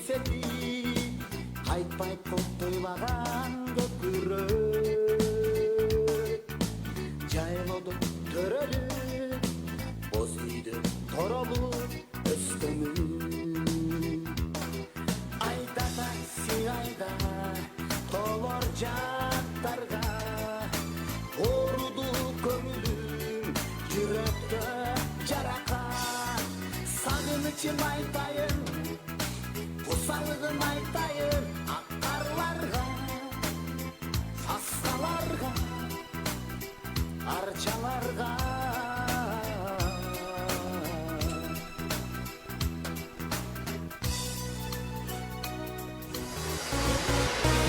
сейседи кайтпай токтойбаган көкүрөк жайлоодо төрөлүп боз үйдө торолуп өскөнүм айда такси айда толор жактарга ооруду көңүлүм жүрөктө жаракат сагынычым айтайын кусалыгын айтайын ак карларга аскаларга арчаларга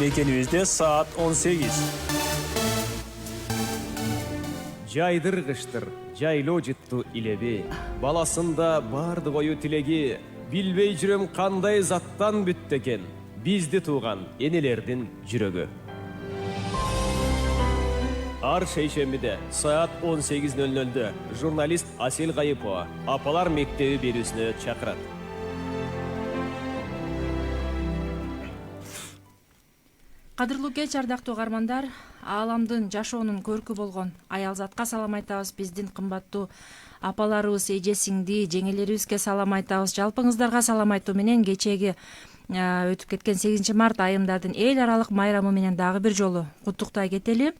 Мекенибизде саат 18. Жайдыргыштыр, жайлоо жытту илеби. Баласында бардык ою тилеги. Билбей жүрөм кандай заттан бүттү экен. Бизди тууган энелердин жүрөгү. Ар шейшембиде саат 18:00 журналист Асел Кайыпова апалар мектеби берүүсүнө чакырат. Кадырлуу кеч, ардактуу угармандар, ааламдын жашоонун көркү болгон аялзатка салам айтабыз. Биздин кымбаттуу апаларыбыз, эже сиңди, жеңелерибизге салам айтабыз. Жалпыңыздарга салам айтуу менен кечеги өтүп кеткен 8 март айымдардын эл аралык майрамы менен дагы бир жолу куттуктай кетели.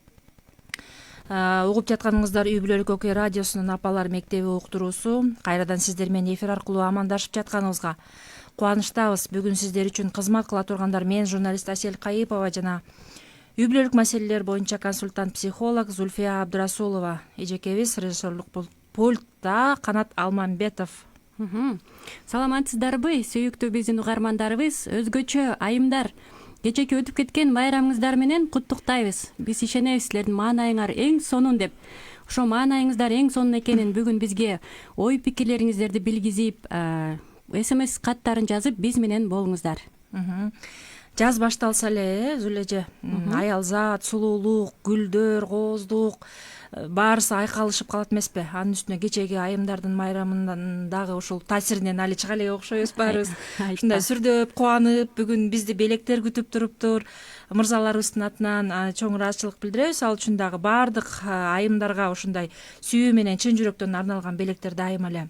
Угуп жатканыңыздар Үй бүлөлүк ОК радиосунун апалар мектеби уктуруусу. Кайрадан сиздер менен эфир аркылуу амандашып жатканыбызга кубанычтабыз. Бүгүн сиздер үчүн кызмат кыла тургандар мен журналист Асел Кайыпова жана үй бүлөлүк маселелер боюнча консультант психолог Зульфия Абдырасулова. Эжекебиз режиссерлук пультта Канат Алмамбетов. Саламатсыздарбы, сүйүктүү биздин угармандарыбыз, өзгөчө айымдар. Кечеки өтүп кеткен майрамыңыздар менен куттуктайбыз. Биз ишенебиз силердин маанайыңар эң сонун деп. Ошо маанайыңыздар эң сонун экенин бүгүн бизге ой пикирлериңиздерди билгизип, СМС каттарын жазып биз менен болуңуздар. Жаз башталса эле, Зулеже, аялзат, сулуулук, гүлдөр, кооздук баарысы айкалышып калат эмеспи? Анын үстүнө кечеги айымдардын майрамынан дагы ушул таасиринен али чыга элек окшойбуз баарыбыз. Ушундай сүрдөп, кубанып, бүгүн бизди белектер күтүп туруптур. Мырзаларыбыздын атынан чоң ыраазычылык билдиребиз. Ал үчүн дагы баардык айымдарга ушундай сүйүү менен чын жүрөктөн арналган белектер дайыма эле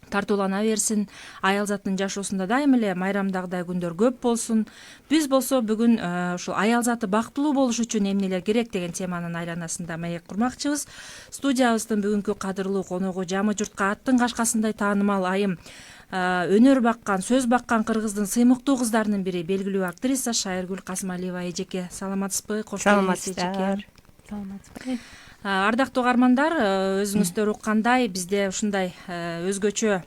тартуулана берсин. Аялзаттын жашоосунда дайыма эле майрамдагыдай күндөр көп болсун. Биз болсо бүгүн ушул аялзаты бактылуу болуш үчүн эмнелер керек деген теманын айланасында маек курмакчыбыз. Студиябыздын бүгүнкү кадырлуу коногу жамы журтка аттын кашкасындай таанымал айым, өнөр баккан, сөз баккан кыргыздын сыймыктуу кыздарынын бири, белгилүү актриса Шайыргүл Касымалиева. Эжеке, саламатсызбы? Кош келиңиз эжеке. Саламатсызбы. Ардактуу угармандар, өзүңүздөр уккандай бизде ушундай өзгөчө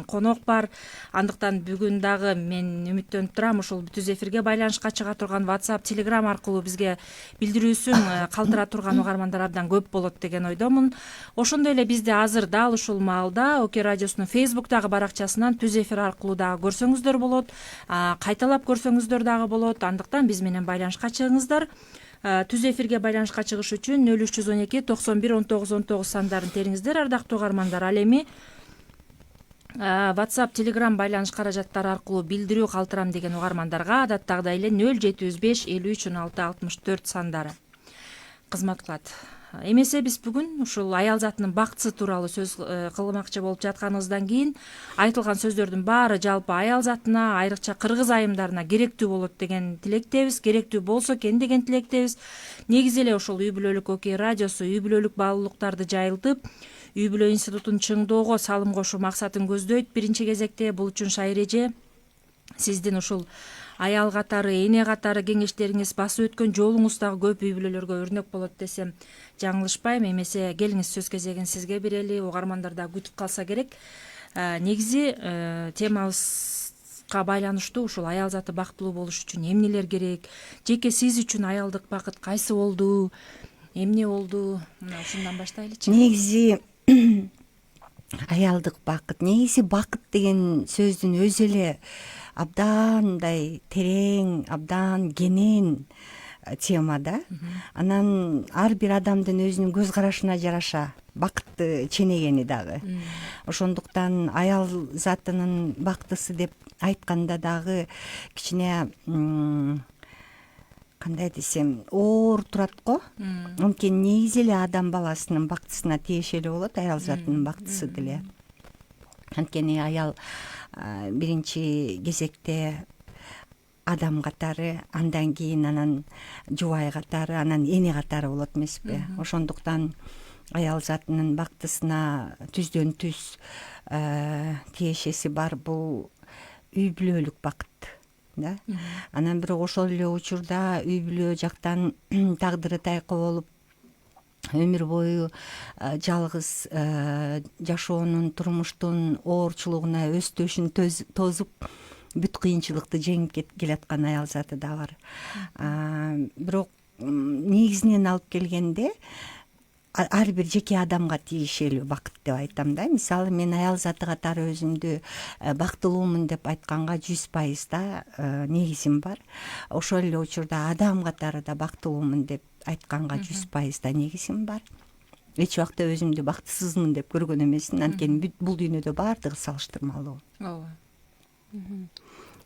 конок бар. Андыктан бүгүн дагы мен үмүттөнүп турам, ушул түз эфирге байланышка чыга турган WhatsApp, Telegram аркылуу бизге билдирүүсүн калтыра турган угармандар абдан көп болот деген ойдомун. Ошондой эле бизди азыр дал ушул маалда ОК радиосунун Facebook'тагы баракчасынан түз эфир аркылуу дагы көрсөңүздөр болот, кайталап көрсөңүздөр дагы болот. Андыктан биз менен байланышка чыгыңыздар. Түз эфирге байланышка чыгыш үчүн 0312 91 19 19 сандарын териңиздер, ардактуу угармандар. Ал эми WhatsApp, Telegram байланыш каражаттары аркылуу билдирүү калтырам деген угармандарга адаттагыдай эле 0705 53 16 64 сандары кызмат кылат. Эмесе биз бүгүн ушул аялзатынын бактысы тууралуу сөз кылмакчы болуп жатканыбыздан кийин айтылган сөздөрдүн баары жалпы аялзатына, айрыкча кыргыз айымдарына керектүү болот деген тилектебиз, керектүү болсо экен деген тилектебиз. Негизи эле ушул үй бүлөлүк ОК радиосу үй бүлөлүк баалуулуктарды жайылтып, үй бүлө институтун чыңдоого салым кошуу максатын көздөйт. Биринчи кезекте бул үчүн Шайыр эже сиздин ушул аял катары, эне катары кеңештериңиз, басып өткөн жолуңуз дагы көп үй бүлөлөргө өрнөк болот десем жаңылышпайм. Эмесе келиңиз сөз кезегин сизге берели, угармандар да күтүп калса керек. Негизи темабызга байланыштуу ушул аялзаты бактылуу болуш үчүн эмнелер керек, жеке сиз үчүн аялдык бакыт кайсы болду, эмне болду? Мына ушундан баштайлычы. Негизи аялдык бакыт, негизи бакыт деген сөздүн өзү эле абдан мындай терең, абдан кенен тема да. Анан ар бир адамдын өзүнүн көз карашына жараша бакытты ченегени дагы. Ошондуктан аял затынын бактысы деп айтканда дагы кичине кандай десем оор турат го. Анткени негизи эле адам баласынын бактысына тиешелүү болот аял затынын бактысы деле. Анткени аял биринчи кезекте адам катары, андан кийин анан жубай катары, анан эне катары болот эмеспи. Ошондуктан аял затынын бактысына түздөн түз тиешеси бар бул үй бүлөлүк бакыт. Да? Анан бирок ошол эле учурда үй бүлө жактан тагдыры тайкы болуп өмүр бою жалгыз жашоонун, турмуштун оорчулугуна өстөшүн тозуп бүт кыйынчылыкты жеңип келаткан аял заты да бар. Бирок негизинен алып келгенде ар бир жеке адамга тиешелүү бакыт деп айтам да. Мисалы мен аял заты катары өзүмдү бактылуумун деп айтканга 100% негизим бар. Ошол эле учурда адам катары да бактылуумун деп айтканга 100% негизим бар. Эч убакта өзүмдү бактысызмын деп көргөн эмесмин, анткени бул дүйнөдө баардыгы салыштырмалуу. ооба.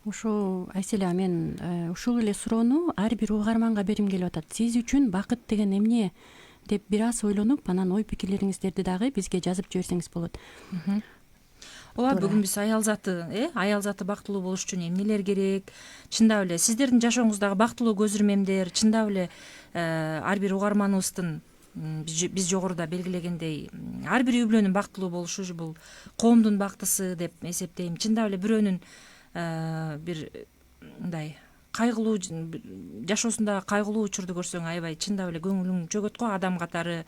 Ошо Айселя, мен ушул эле суроону ар бир угарманга бергим келип атат. Сиз үчүн бакыт деген эмне деп бир аз ойлонуп, анан ой пикирлериңиздерди дагы бизге жазып жиберсеңиз болот. Ооба, бүгүн биз аял заты бактылуу болуш үчүн эмнелер керек? Чындап эле сиздердин жашооңуздагы бактылуу көзүрмемдер, чындап эле ар бир угарманыбыздын биз жогоруда белгилегендей ар бир үй бүлөнүн бактылуу болушу бул коомдун бактысы деп эсептейм. Чындап эле бирөөнүн бир мындай кайгылуу жашоосундагы кайгылуу учурду көрсөң аябай чындап эле көңүлүң чөгөт го. Адам катары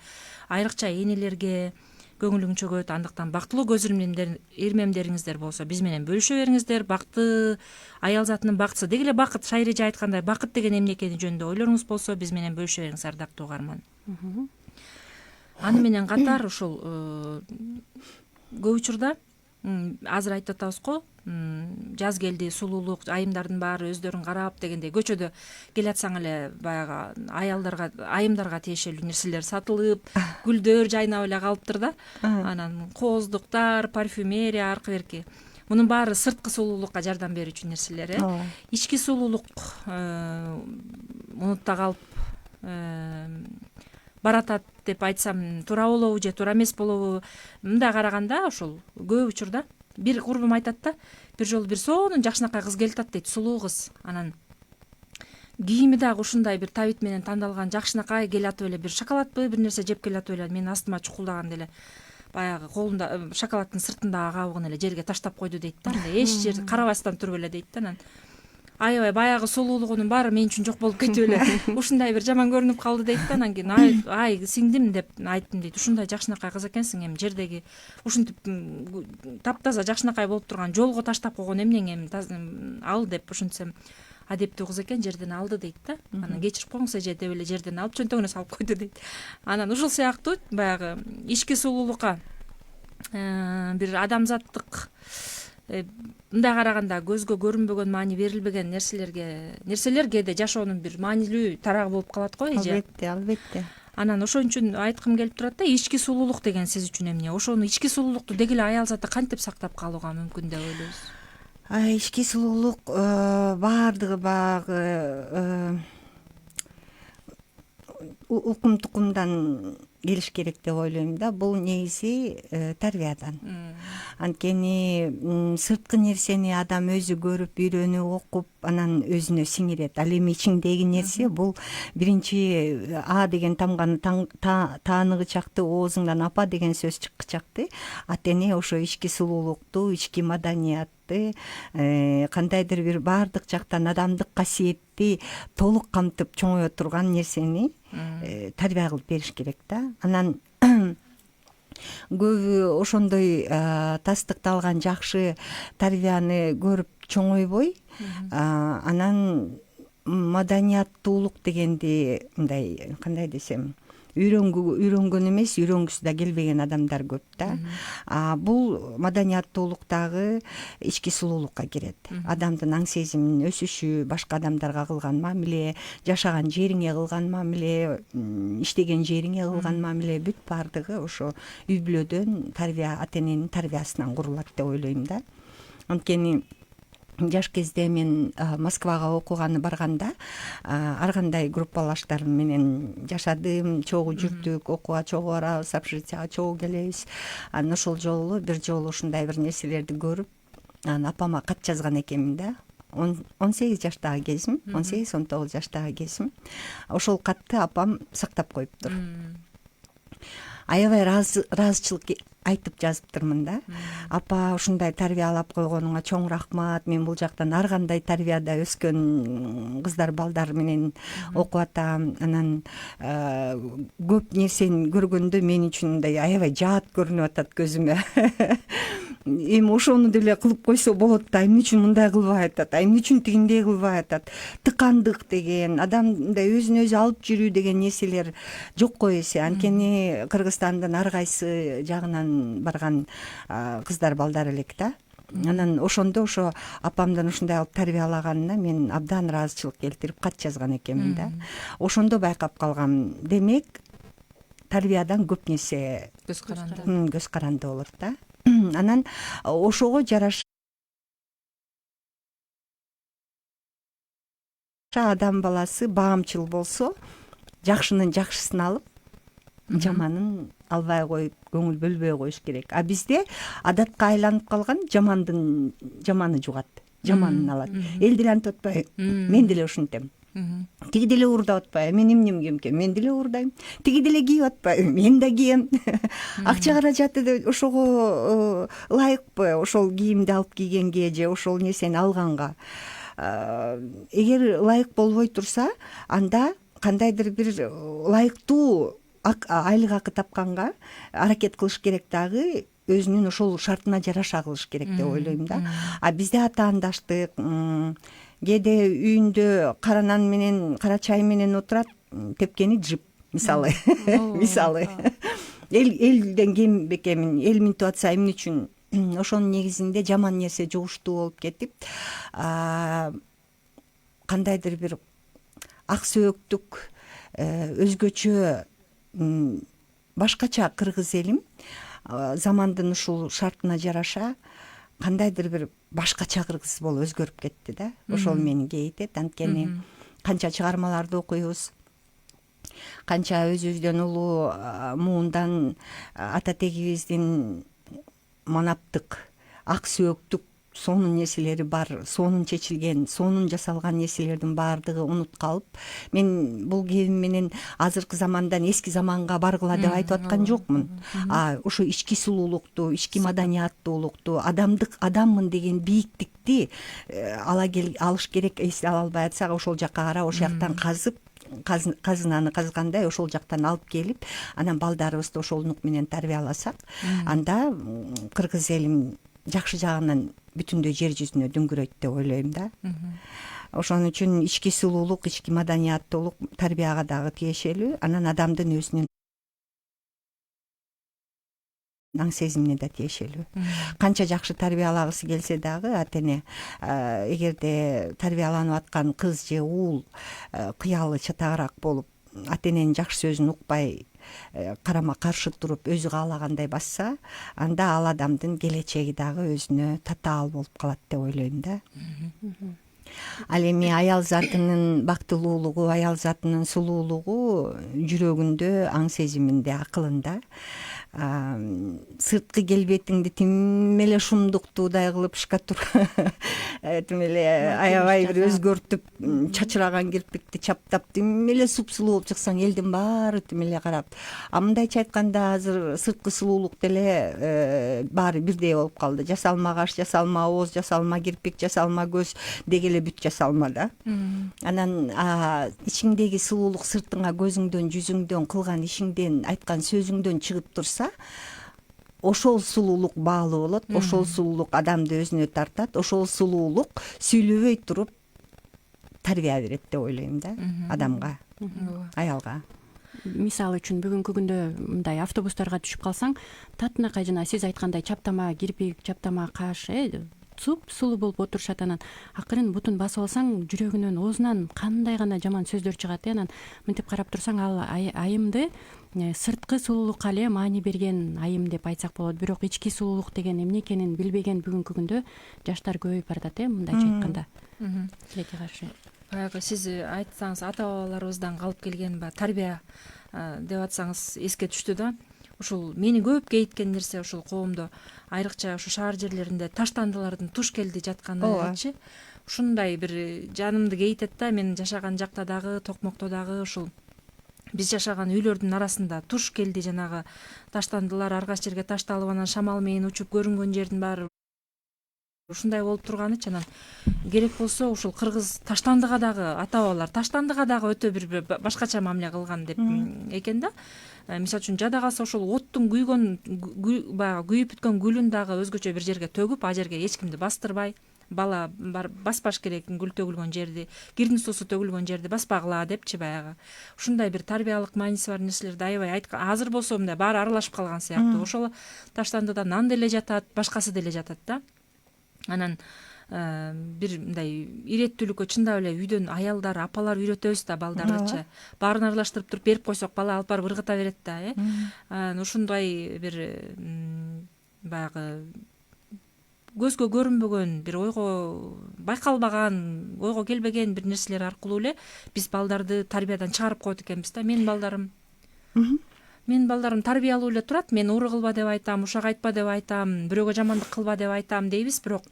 айрыкча энелерге көңүлүң чөгөт. Андыктан бактылуу көзүрмемдериңиздер болсо биз менен бөлүшө бериңиздер. Бакты, аял затынын бактысы деги эле бакыт, Шайреже айткандай бакыт деген эмне экени жөнүндө ойлоруңуз болсо биз менен бөлүшө бериңиз, ардактуу угарман. Аны менен катар ушул көп учурда азыр айтып атабыз го, жаз келди, сулуулук, айымдардын баары өздөрүн карап дегендей көчөдө келатсаң эле баягы айымдарга тиешелүү нерселер сатылып, гүлдөр жайнап эле калыптыр да. Анан кооздуктар, парфюмерия, аркы берки. Мунун баары сырткы сулуулукка жардам берүүчү нерселер. Ички сулуулук мунутта калып баратат деп айтсам туура болобу же туура эмес болобу? Мындай караганда ошол көп учурда бир курбум айтат да, бир жолу бир сонун жакшынакай кыз келип атат дейт, сулуу кыз. Анан кийими дагы ушундай бир табит менен тандалган жакшынакай келатып эле бир шоколадпы бир нерсе жеп келатып эле менин астыма чукулдаганда эле баягы колунда шоколаддын сыртындагы кабыгын эле жерге таштап койду дейт да. Эч жер карабастан туруп эле дейт да. Анан аябай баягы сулуулугунун баары мен үчүн жок болуп кетип эле ушундай бир жаман көрүнүп калды дейт да. Анан кийин ай сиңдим деп айттым дейт. Ушундай жакшынакай кыз экенсиң, эми жердеги ушинтип таптаза жакшынакай болуп турган жолго таштап койгон эмнең, эми ал деп ушинтсем адептүү кыз экен, жерден алды дейт да. Анан кечирип коюңуз эже деп эле жерден алып чөнтөгүнө салып койду дейт. Анан ушул сыяктуу баягы ички сулуулукка бир адамзаттык мындай караганда көзгө көрүнбөгөн, маани берилбеген нерселер кээде жашоонун бир маанилүү тарагы болуп калат го эже. Албетте. Анан ошон үчүн айткым келип турат да, ички сулуулук деген сиз үчүн эмне? Ошону ички сулуулукту деги эле аял заты кантип сактап калууга мүмкүн деп ойлойсуз? Ички сулуулук баардыгы баягы укум тукумдан келиш керек деп ойлойм да. Бул негизи тарбиядан. Анткени сырткы нерсени адам өзү көрүп, үйрөнүп, окуп, анан өзүнө сиңирет. Ал эми ичиңдеги нерсе бул биринчи А деген тамганы тааныгычакты, оозуңдан апа деген сөз чыккычакты. Атене ошо ички сулуулукту, ички маданиятты, кандайдыр бир баардык жактан адамдык касиетти толук камтып чоңое турган нерсени тарбия кылып бериш керек да. Анан көбү ошондой тастыкталган жакшы тарбияны көрүп чоңойбой, анан маданияттуулук дегенди мындай кандай десем, үйрөнгөн эмес, үйрөнгүсү да келбеген адамдар көп да. Бул маданияттуулуктагы ички сулуулукка кирет. Адамдын аң сезиминин өсүшү, башка адамдарга кылган мамиле, жашаган жериңе кылган мамиле, иштеген жериңе кылган мамиле бүт баардыгы ошо үй бүлөдөн, тарбия, ата эненин тарбиясынан курулат деп ойлойм да. Анткени жаш кезде мен Москвага окууганы барганда ар кандай группалаштарым менен жашадым, чогуу жүрдүк, окууга чогуу барабыз, общежитияга чогуу келебиз. Анан ошол жолу бир жолу ушундай бир нерселерди көрүп, анан апама кат жазган экенмин да. 18 жаштагы кезим, 18-19 жаштагы кезим. Ошол катты апам сактап коюптур. Аябай ыраазычылык айтып жазыптырмын да. Апа, ушундай тарбиялап койгонуңа чоң рахмат. Мен бул жактан ар кандай тарбияда өскөн кыздар, балдар менен окуп атам. Анан көп нерсени көргөндө мен үчүн мындай аябай жаат көрүнүп атат көзүмө. Эми ошону деле кылып койсо болот да, эмне үчүн мындай кылбай атат, эмне үчүн тигиндей кылбай атат. Тыкандык деген, адам мындай өзүн өзү алып жүрүү деген нерселер жок го эсе. Анткени Кыргызстандын ар кайсы жагынан барган кыздар, балдар элек да. Анан ошондо ошо апамдын ушундай алып тарбиялаганына мен абдан ыраазычылык келтирип кат жазган экенмин да. Ошондо байкап калгам. Демек, тарбиядан көп нерсе көз каранды болот да. Анан ошого жараша адам баласы баамчыл болсо, жакшынын жакшысын алып, жаманын албай коюп, көңүл бөлбөй коюш керек. А бизде адатка айланып калган, жамандын жаманы жугат, жаманын алат. Эл деле антип атпайбы? Мен деле ушинтем. Тиги деле уурдап атпайбы? Мен эмне кийем? Мен деле уурдайм. Тиги деле кийип атпайбы? Мен да кием. Акча каражаты ошого ылайыкпы? Ошол кийимди алып кийгенге же ошол нерсени алганга. Эгер ылайык болбой турса, анда кандайдыр бир ылайыктуу айлык акы тапканга аракет кылыш керек дагы, өзүнүн ошол шартына жараша кылыш керек деп ойлойм да. А бизде атаандаштык, кээде үйүндө кара нан менен, кара чай менен отурат, тепкени джип, мисалы. Мисалы. Элден кем бекемин, эл минтип атса эмне үчүн? Ошонун негизинде жаман нерсе жугуштуу болуп кетип, кандайдыр бир ак сөөктүк, өзгөчө, башкача кыргыз элим замандын ушул шартына жараша кандайдыр бир башкача кыргыз болуп өзгөрүп кетти да. Ошол мени кейитет. Анткени канча чыгармаларды окуйбуз, канча өзүбүздөн улуу муундан ата тегибиздин манаптык, ак сөөктүк сонун нерселери бар, сонун чечилген, сонун жасалган нерселердин баардыгы унут калып, мен бул кийим менен азыркы замандан эски заманга баргыла деп айтып аткан жокмун. Ушу ички сулуулукту, ички маданияттуулукту, адаммын деген бийиктикти алыш керек. Эсте ала албай атсак, ошол жакка карап, ошол жактан казып, казынаны казгандай ошол жактан алып келип, анан балдарыбызды ошолнук менен тарбияласак, анда кыргыз элим жакшы жагынан бүтүндөй жер жүзүнө дүңгүрөйт деп ойлойм да. Ошон үчүн ички сулуулук, ички маданияттуулук тарбияга дагы тиешелүү, анан адамдын өзүнүн аң сезимине да тиешелүү. Канча жакшы тарбиялагысы келсе дагы ата эне, эгерде тарбияланып аткан кыз же уул кыялы чатагыраак болуп, ата эненин жакшы сөзүн укпай, карама каршы туруп өзү каалагандай басса, анда ал адамдын келечеги дагы өзүнө татаал болуп калат деп ойлойм да. Ал эми аял затынын бактылуулугу, аял затынын сулуулугу жүрөгүндө, аң сезиминде, акылында. Сырткы келбетиңди тим эле шумдуктуудай кылып шкатур тим эле аябай бир өзгөртүп, чачыраган кирпикти чаптап тим эле супсулуу болуп чыксаң, элдин баары тим эле карап. Мындайча айтканда, азыр сырткы сулуулук деле баары бирдей болуп калды. Жасалма каш, жасалма ооз, жасалма кирпик, жасалма көз дегеле бүт жасалма да. Анан ичиңдеги сулуулук сыртыңа, көзүңдөн, жүзүңдөн, кылган ишиңден, айткан сөзүңдөн чыгып турса, ошол сулуулук баалуу болот, ошол сулуулук адамды өзүнө тартат, ошол сулуулук сүйлөбөй туруп тарбия берет деп ойлойм да адамга, аялга. мисалы үчүн бүгүнкү күндө мындай автобустарга түшүп калсаң татынакай жана сиз айткандай чаптама кирпик, чаптама каш сулуу болуп отурушат. Анан акырын бутун басып алсаң жүрөгүнөн, оозунан кандай гана жаман сөздөр чыгат. Анан мынтип карап турсаң ал айымды сырткы сулуулукка эле маани берген айым деп айтсак болот. Бирок ички сулуулук деген эмне экенин билбеген бүгүнкү күндө жаштар көбөйүп баратат, мындайча айтканда. Тилекке каршы. Баягы сиз айтсаңыз ата бабаларыбыздан калып келген тарбия деп атсаңыз эске түштү да. Ушул мени көп кейиткен нерсе ушул коомдо айрыкча ушу шаар жерлеринде таштандылардын туш келди жатканычы. Ушундай бир жанымды кейитет да. Мен жашаган жакта дагы, Токмокто дагы ушул биз жашаган үйлөрдүн арасында туш келди жанагы таштандылар ар кайсы жерге ташталып, анан шамал менен учуп көрүнгөн жердин баары ушундай болуп турганычы. Анан керек болсо ушул кыргыз таштандыга дагы ата бабалар таштандыга дагы өтө бир башкача мамиле кылган деп экен да. Мисалы үчүн жада калса ошол оттун күйгөн баягы күйүп бүткөн гүлүн дагы өзгөчө бир жерге төгүп, а жерге эч кимди бастырбай, бала баспаш керек гүл төгүлгөн жерди, кирдин суусу төгүлгөн жерди баспагыла депчи баягы. Ушундай бир тарбиялык мааниси бар нерселерди аябай айткан. Азыр болсо мындай баары аралашып калган сыяктуу. Ошол таштандыда нан деле жатат, башкасы деле жатат да. Анан бир мындай иреттүүлүккө чындап эле үйдөн аялдар, апалар үйрөтөбүз да балдардычы. Баарын аралаштырып туруп берип койсок бала алып барып ыргыта берет да, ушундай бир баягы көзгө көрүнбөгөн, бир ойго байкалбаган, ойго келбеген бир нерселер аркылуу эле биз балдарды тарбиядан чыгарып коет экенбиз да. Менин балдарым тарбиялуу эле турат. Мен ууру кылба деп айтам, ушак айтпа деп айтам, бирөөгө жамандык кылба деп айтам дейбиз. Бирок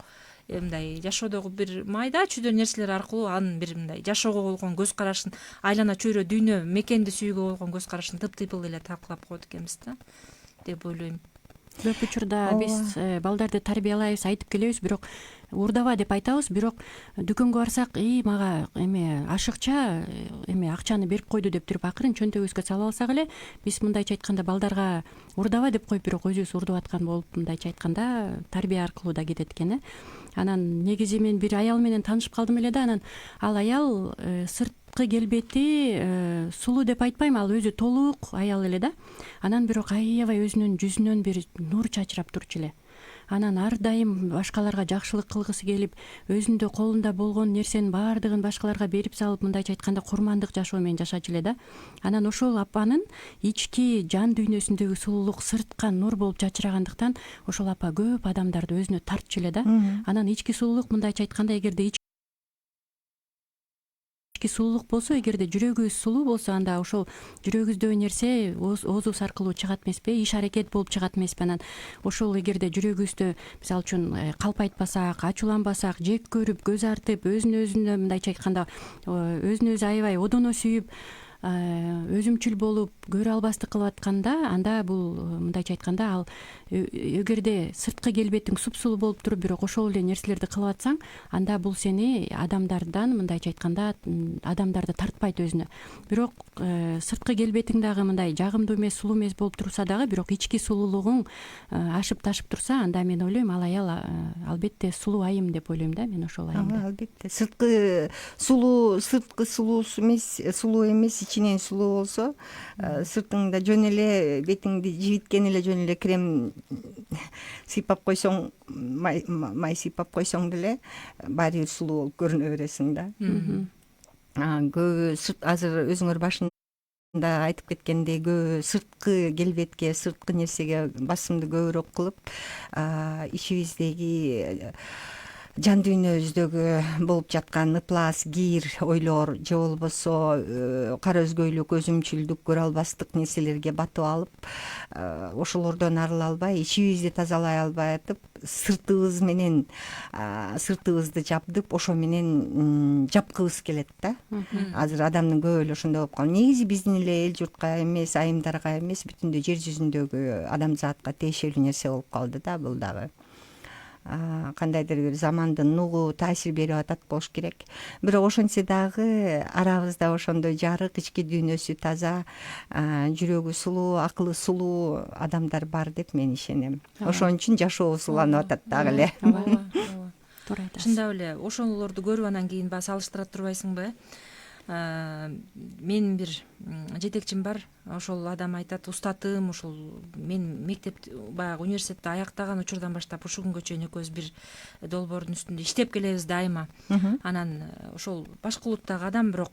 мындай жашоодогу бир майда чүйдө нерселер аркылуу анын бир мындай жашоого болгон көз карашын, айлана чөйрө дүйнө мекенди сүйүүгө болгон көз карашын тыптыйпыл эле талкуулап коет экенбиз да деп ойлойм. Көп учурда биз балдарды тарбиялайбыз, айтып келебиз, бирок уурдаба деп айтабыз, бирок дүкөнгө барсак, мага ашыкча акчаны берип койду деп туруп акырын чөнтөгүбүзгө салып алсак эле, биз мындайча айтканда балдарга уурдаба деп коюп, бирок өзүбүз уурдап аткан болуп, мындайча айтканда тарбия аркылуу да кетет экен. Анан негизи мен бир аял менен таанышып калдым эле да. Анан ал аял сырткы келбети сулуу деп айтпайм, ал өзү толук аял эле да. Анан бирок аябай өзүнүн жүзүнөн бир нур чачырап турчу эле. Анан ар дайым башкаларга жакшылык кылгысы келип, өзүндө колунда болгон нерсенин баардыгын башкаларга берип салып, мындайча айтканда курмандык жашоо менен жашачу эле да. Анан ошол апанын ички жан дүйнөсүндөгү сулуулук сыртка нур болуп чачырагандыктан ошол апа көп адамдарды өзүнө тартчу эле да. Анан ички сулуулук, мындайча айтканда, эгерде сулуулук болсо, эгерде жүрөгүбүз сулуу болсо, анда ошол жүрөгүбүздөгү нерсе оозубуз аркылуу чыгат эмеспи, иш аракет болуп чыгат эмеспи. Анан ошол эгерде жүрөгүбүздө мисалы үчүн калп айтпасак, ачууланбасак, жек көрүп, көз артып, өзүнө мындайча айтканда өзүн өзү аябай одоно сүйүп, өзүмчүл болуп, көрө албастык кылып атканда, анда бул мындайча айтканда ал эгерде сырткы келбетиң супсулуу болуп туруп, бирок ошол эле нерселерди кылып атсаң, анда бул сени адамдардан, мындайча айтканда, адамдарды тартпайт өзүнө. Бирок сырткы келбетиң дагы мындай жагымдуу эмес, сулуу эмес болуп турса дагы, бирок ички сулуулугуң ашып ташып турса, анда мен ойлойм ал аял албетте сулуу айым деп ойлойм да, мен ошол айымды. Албетте сырткы сулуу эмес, ичинен сулуу болсо, сыртыңда жөн эле бетиңди жибиткен эле жөн эле крем сыйпап койсоң, май сыйпап койсоң деле баары бир сулуу болуп көрүнө бересиң да. Көбү азыр өзүңөр башында айтып кеткендей, көбү сырткы келбетке, сырткы нерсеге басымды көбүрөөк кылып, ичибиздеги жан дүйнөбүздөгү болуп жаткан ыплас, кир, ойлор же болбосо кара өзгөйлүк, өзүмчүлдүк, көрө албастык нерселерге батып алып, ошолордон арыла албай, ичибизди тазалай албай атып, сыртыбызды жабдып, ошо менен жапкыбыз келет да. Азыр адамдын көбү эле ошондой болуп калды. Негизи биздин эле эл журтка эмес, айымдарга эмес, бүтүндөй жер жүзүндөгү адамзатка тиешелүү нерсе болуп калды да бул дагы. Кандайдыр бир замандын нугу таасир берип атат болуш керек. Бирок ошентсе дагы арабызда ошондой жарык, ички дүйнөсү таза, жүрөгү сулуу, акылы сулуу адамдар бар деп мен ишенем. Ошон үчүн жашообуз уланып атат дагы эле. Чындап эле ошолорду көрүп анан кийин салыштыра турбайсыңбы? Менин бир жетекчим бар, ошол адам айтат, устатым ушул мен мектеп баягы университетти аяктаган учурдан баштап ушул күнгө чейин экөөбүз бир долбоордун үстүндө иштеп келебиз дайыма. Анан ошол башка улуттагы адам, бирок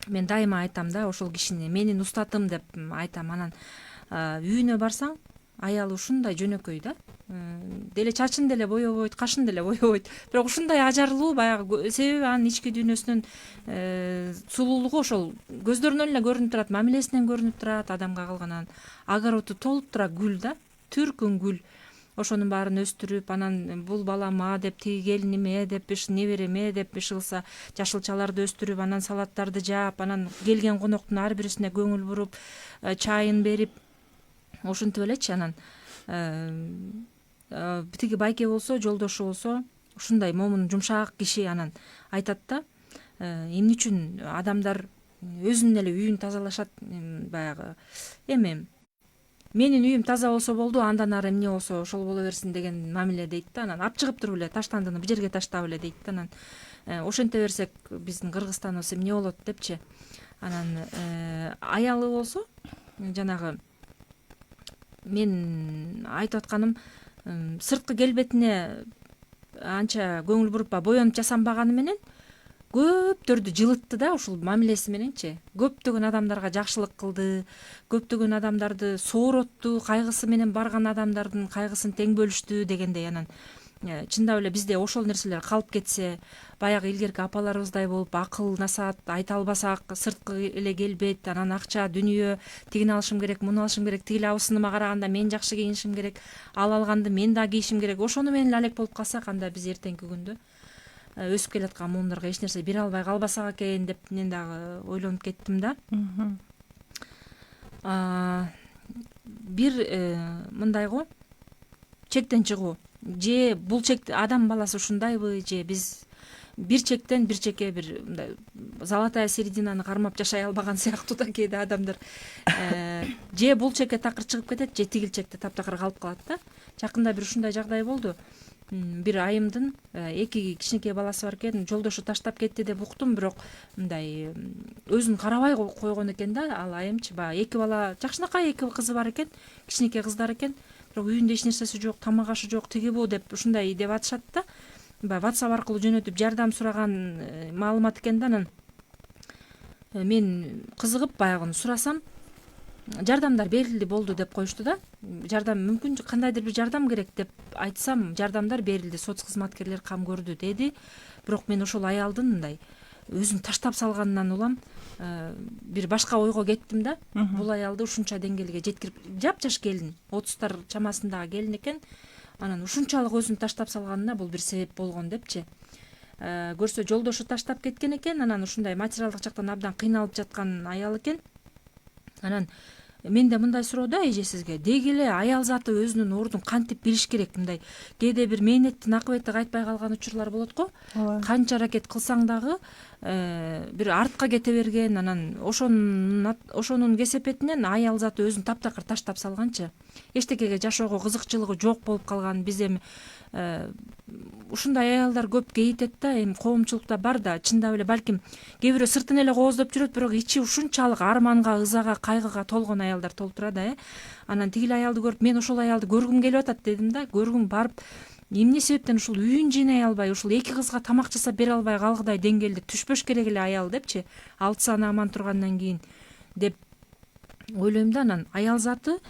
мен дайыма айтам да, ошол кишини менин устатым деп айтам. Анан үйүнө барсаң, аялы ушундай жөнөкөй да, деле чачын деле боебойт, кашын деле боебойт, бирок ушундай ажарлуу баягы, себеби анын ички дүйнөсүнүн сулуулугу ошол көздөрүнөн эле көрүнүп турат, мамилесинен көрүнүп турат, адамга кылган огороду толуп турат гүл да, түркүн гүл. Ошонун баарын өстүрүп, анан бул балама деп, тиги келиниме деп, небереме деп кылса, жашылчаларды өстүрүп, анан салаттарды жаап, анан келген коноктун ар бирисине көңүл буруп, чайын берип, ушинтип элечи. Анан тиги байке болсо, жолдошу болсо, ушундай момун жумшак киши. Анан айтат да, эмне үчүн адамдар өзүнүн эле үйүн тазалашат, баягы эми менин үйүм таза болсо болду, андан ары эмне болсо ошол боло берсин деген мамиле дейт да. Анан ап чыгып туруп эле таштандыны бул жерге таштап эле дейт да. Анан ошенте берсек биздин Кыргызстаныбыз эмне болот депчи. Анан аялы болсо, жанагы мен айтып атканым, сырткы келбетине анча көңүл буруп боенуп жасанбаганы менен көптөрдү жылытты да, ушул мамилеси мененчи. Көптөгөн адамдарга жакшылык кылды, көптөгөн адамдарды сооротту, кайгысы менен барган адамдардын кайгысын тең бөлүштү дегендей. Анан чындап эле бизде ошол нерселер калып кетсе, баягы илгерки апаларыбыздай болуп акыл насаат айта албасак, сырткы эле келбет, анан акча, дүнүйө, тигини алышым керек, муну алышым керек, тигил абысыныма караганда мен жакшы кийинишим керек, ал алганды мен да кийишим керек, ошону менен эле алек болуп калсак, анда биз эртеңки күндө өсүп келаткан муундарга эч нерсе бере албай калбасак экен деп мен дагы ойлонуп кеттим да. Бир мындай го, чектен чыгуу. Же бул чек адам баласы ушундайбы, же биз бир чектен бир чекке бир мындай золотая серединаны кармап жашай албаган сыяктуу да кээде адамдар. Же бул чекке такыр чыгып кетет, же тигил чекте таптакыр калып калат да. Жакында бир ушундай жагдай болду. Бир айымдын 2 кичинекей баласы бар экен, жолдошу таштап кетти деп уктум, бирок мындай өзүн карабай койгон экен да. Ал айымчы баягы 2 бала, жакшынакай 2 кызы бар экен, кичинекей кыздар экен, бирок үйүндө эч нерсеси жок, тамак ашы жок, тиги бу деп ушундай деп атышат да. Баягы WhatsApp аркылуу жөнөтүп жардам сураган маалымат экен да. Анан мен кызыгып баягыны сурасам, жардамдар берилди болду деп коюшту да. Жардам мүмкүн кандайдыр бир жардам керек деп айтсам, жардамдар берилди, соц кызматкерлер кам көрдү деди. Бирок мен ошол аялдын мындай өзүн таштап салганынан улам бир башка ойго кеттим да. Бул аялды ушунча деңгээлге жеткирип, жапжаш келин, 30-тар чамасындагы келин экен. Анан ушунчалык өзүн таштап салганына бул бир себеп болгон депчи. Көрсө жолдошу таштап кеткен экен, анан ушундай материалдык жактан абдан кыйналып жаткан аял экен. Анан менде мындай суроо да эжесизге, деги эле аял заты өзүнүн ордун кантип билиш керек? Мындай кээде бир мээнеттин акыбети кайтпай калган учурлар болот го. Канча аракет кылсаң дагы бир артка кете берген, анан ошонун кесепетинен аял заты өзүн таптакыр таштап салганчы. Эчтекеге жашоого кызыкчылыгы жок болуп калган. Биз эми ушундай аялдар көп кейитет да, эми коомчулукта бар да, чындап эле балким кээ бирөө сыртын эле кооздоп жүрөт, бирок ичи ушунчалык арманга, ызага, кайгыга толгон аялдар толтура да. Анан тигил аялды көрүп, мен ошол аялды көргүм келип атат дедим да. Көргүм барып, эмне себептен ушул үйүн жыйнай албай, ушул 2 кызга тамак жасап бере албай калгыдай деңгээлде түшпөш керек эле аял депчи, 6 саны аман тургандан кийин деп ойлойм да. Анан аял заты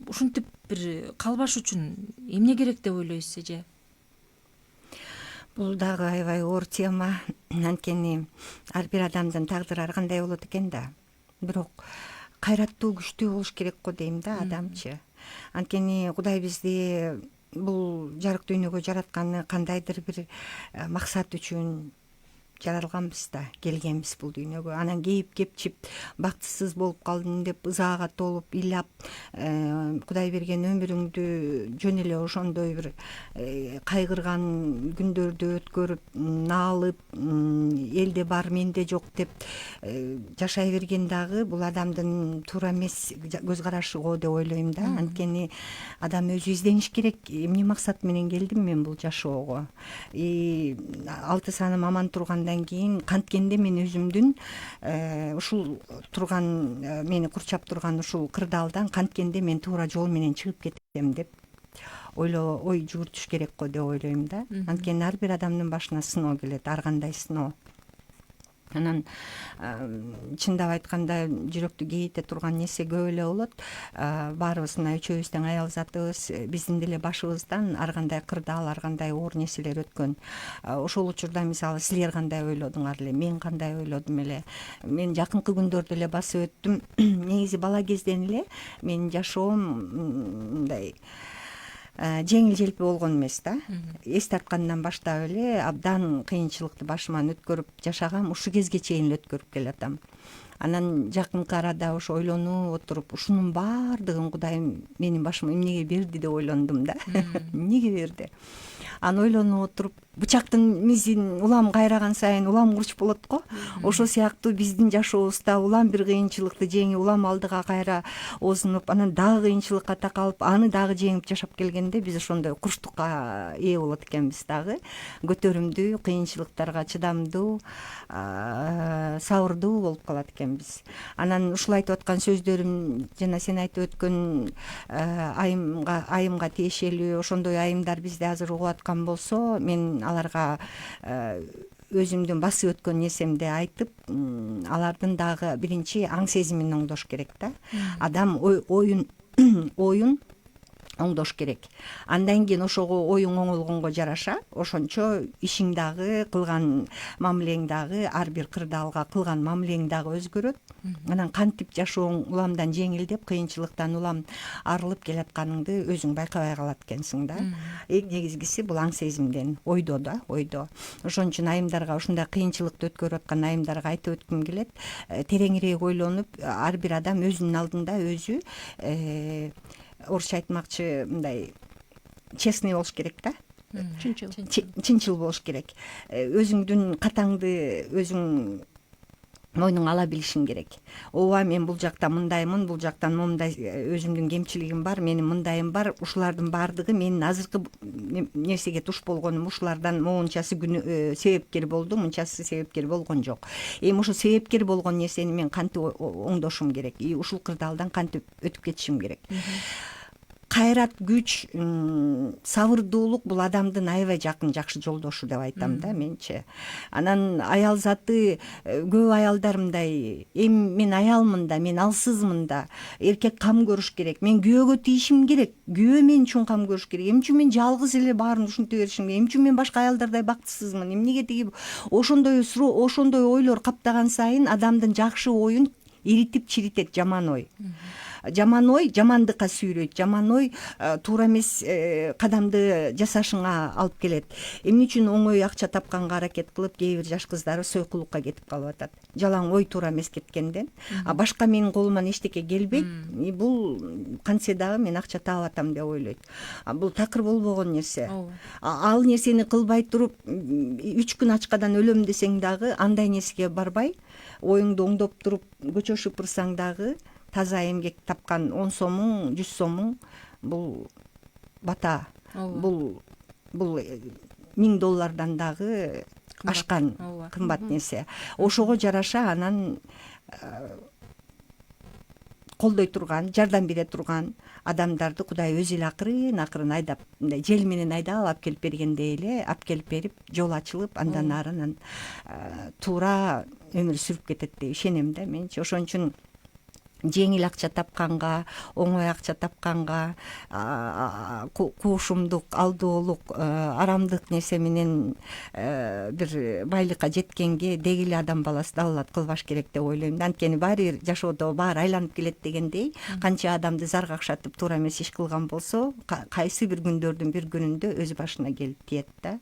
ушинтип бир калбаш үчүн эмне керек деп ойлойсуз эже? Бул дагы аябай оор тема. Анткени ар бир адамдын тагдыры ар кандай болот экен да. Бирок кайраттуу, күчтүү болуш керек го дейм да адамчы. Анткени Кудай бизди бул жарык дүйнөгө жаратканы кандайдыр бир максат үчүн жаралганбыз да, келгенбиз бул дүйнөгө. Анан кейип кепчип бактысыз болуп калдым деп ызаага толуп ыйлап, Кудай берген өмүрүңдү жөн эле ошондой бир кайгырган күндөрдү өткөрүп, наалып, элде бар менде жок деп жашай берген дагы бул адамдын туура эмес көз карашы го деп ойлойм да. Анткени адам өзү издениш керек. Эмне максат менен келдим мен бул жашоого? 6 саны аман турганда андан кийин канткенде мен өзүмдүн ушул турган мени курчап турган ушул кырдаалдан канткенде мен туура жол менен чыгып кетем деп ой жүгүртүш керек го деп ойлойм да. Анткени ар бир адамдын башына сыноо келет, ар кандай сыноо. Анан чындап айтканда жүрөктү кейите турган нерсе көп эле болот. Баарыбыз мына үчөөбүздүн аял затыбыз биздин деле башыбыздан ар кандай кырдаал, ар кандай оор нерселер өткөн. Ошол учурда мисалы силер кандай ойлодуңар эле, мен кандай ойлодум эле. Мен жакынкы күндөрдө эле басып өттүм. Негизи бала кезден эле менин жашоом мындай жеңил желпи болгон эмес да. Эс тарткандан баштап эле абдан кыйынчылыкты башыман өткөрүп жашагам, ушу кезге чейин өткөрүп келатам. Анан жакынкы арада ошо ойлонуп отуруп, ушунун баардыгын Кудайым менин башыма эмнеге берди деп ойлондум да. Эмнеге берди? Аны ойлонуп отуруп, бычактын мизин улам кайраган сайын улам курч болот го. Ошол сыяктуу биздин жашообузда улам бир кыйынчылыкты жеңип, улам алдыга кайра озунуп, анан дагы кыйынчылыкка такалып, аны дагы жеңип жашап келгенде биз ошондой курчтукка ээ болот экенбиз дагы. Көтөрүмдүү, кыйынчылыктарга чыдамдуу, сабырдуу болуп калат экенбиз. Анан ушул айтып аткан сөздөрүм жана сен айтып өткөн айымга тиешелүү ошондой айымдар бизде азыр угуп аткан болсо, мен аларга өзүмдүн басып өткөн нерсемди айтып, алардын дагы биринчи аң сезимин оңдош керек да. Адам оюн оңдош керек. Андан кийин ошого оюң оңолгонго жараша, ошончо ишиң дагы, кылган мамилең дагы, ар бир кырдаалга кылган мамилең дагы өзгөрөт. Анан кантип жашооң уламдан жеңилдеп, кыйынчылыктан улам арылып келатканыңды өзүң байкабай калат экенсиң да. Эң негизгиси бул аң сезимден, ойдо да, ойдо. Ошон үчүн айымдарга, ушундай кыйынчылыкты өткөрүп аткан айымдарга айтып өткүм келет. Тереңирээк ойлонуп, ар бир адам өзүнүн алдында өзү орусча айтмакчы мындай честный болуш керек да. Чынчыл болуш керек. Өзүңдүн катаңды өзүң мойнуңа ала билишиң керек. Ооба, мен бул жакта мындаймын, бул жактан момундай өзүмдүн кемчилигим бар, менин мындайым бар. Ушулардын баардыгы менин азыркы нерсеге туш болгонум, ушулардан могунчасы себепкер болду, мынчасы себепкер болгон жок. Эми ошо себепкер болгон нерсени мен кантип оңдошум керек? Ушул кырдаалдан кантип өтүп кетишим керек? Кайрат, күч, сабырдуулук бул адамдын аябай жакын жакшы жолдошу деп айтам да менчи. Анан аял заты, көп аялдар мындай, эми мен аялмын да, мен алсызмын да, эркек кам көрүш керек, мен күйөөгө тийишим керек, күйөө мен үчүн кам көрүш керек, эмне үчүн мен жалгыз эле баарын ушинте беришим керек, эмне үчүн мен башка аялдардай бактысызмын, эмнеге тиги ошондой ойлор каптаган сайын адамдын жакшы оюн иритип чиритет жаман ой. Жаман ой жамандыкка сүйрөйт, жаман ой туура эмес кадамды жасашыңа алып келет. Эмне үчүн оңой акча тапканга аракет кылып, кээ бир жаш кыздары сойкулукка кетип калып атат. Жалаң ой туура эмес кеткенден. Башка менин колуман эчтеке келбейт. Бул кантсе дагы мен акча таап атам деп ойлойт. Бул такыр болбогон нерсе. Ал нерсени кылбай туруп 3 күн ачкадан өлөм десең дагы андай нерсеге барбай, оюңду оңдоп туруп көчө шыпырсаң дагы таза эмгек тапкан 10 сомуң, 100 сомуң бул бата. Бул $1000 дагы ашкан кымбат нерсе. Ошого жараша анан колдой турган, жардам бере турган адамдарды Кудай өзү эле акырын айдап, мындай жел менен айдап алып келип бергендей эле алып келип берип, жол ачылып, андан арынан туура өмүр сүрүп кетет деп ишенем да менчи. Ошон үчүн жеңил акча тапканга, оңой акча тапканга, куушумдук, алдоолук, арамдык нерсе менен бир байлыкка жеткенге деги эле адам баласы далалат кылбаш керек деп ойлойм. Анткени баары бир жашоодо баары айланып келет дегендей, канча адамды зар какшатып туура эмес иш кылган болсо, кайсы бир күндөрдүн бир күнүндө өз башына келип тиет да.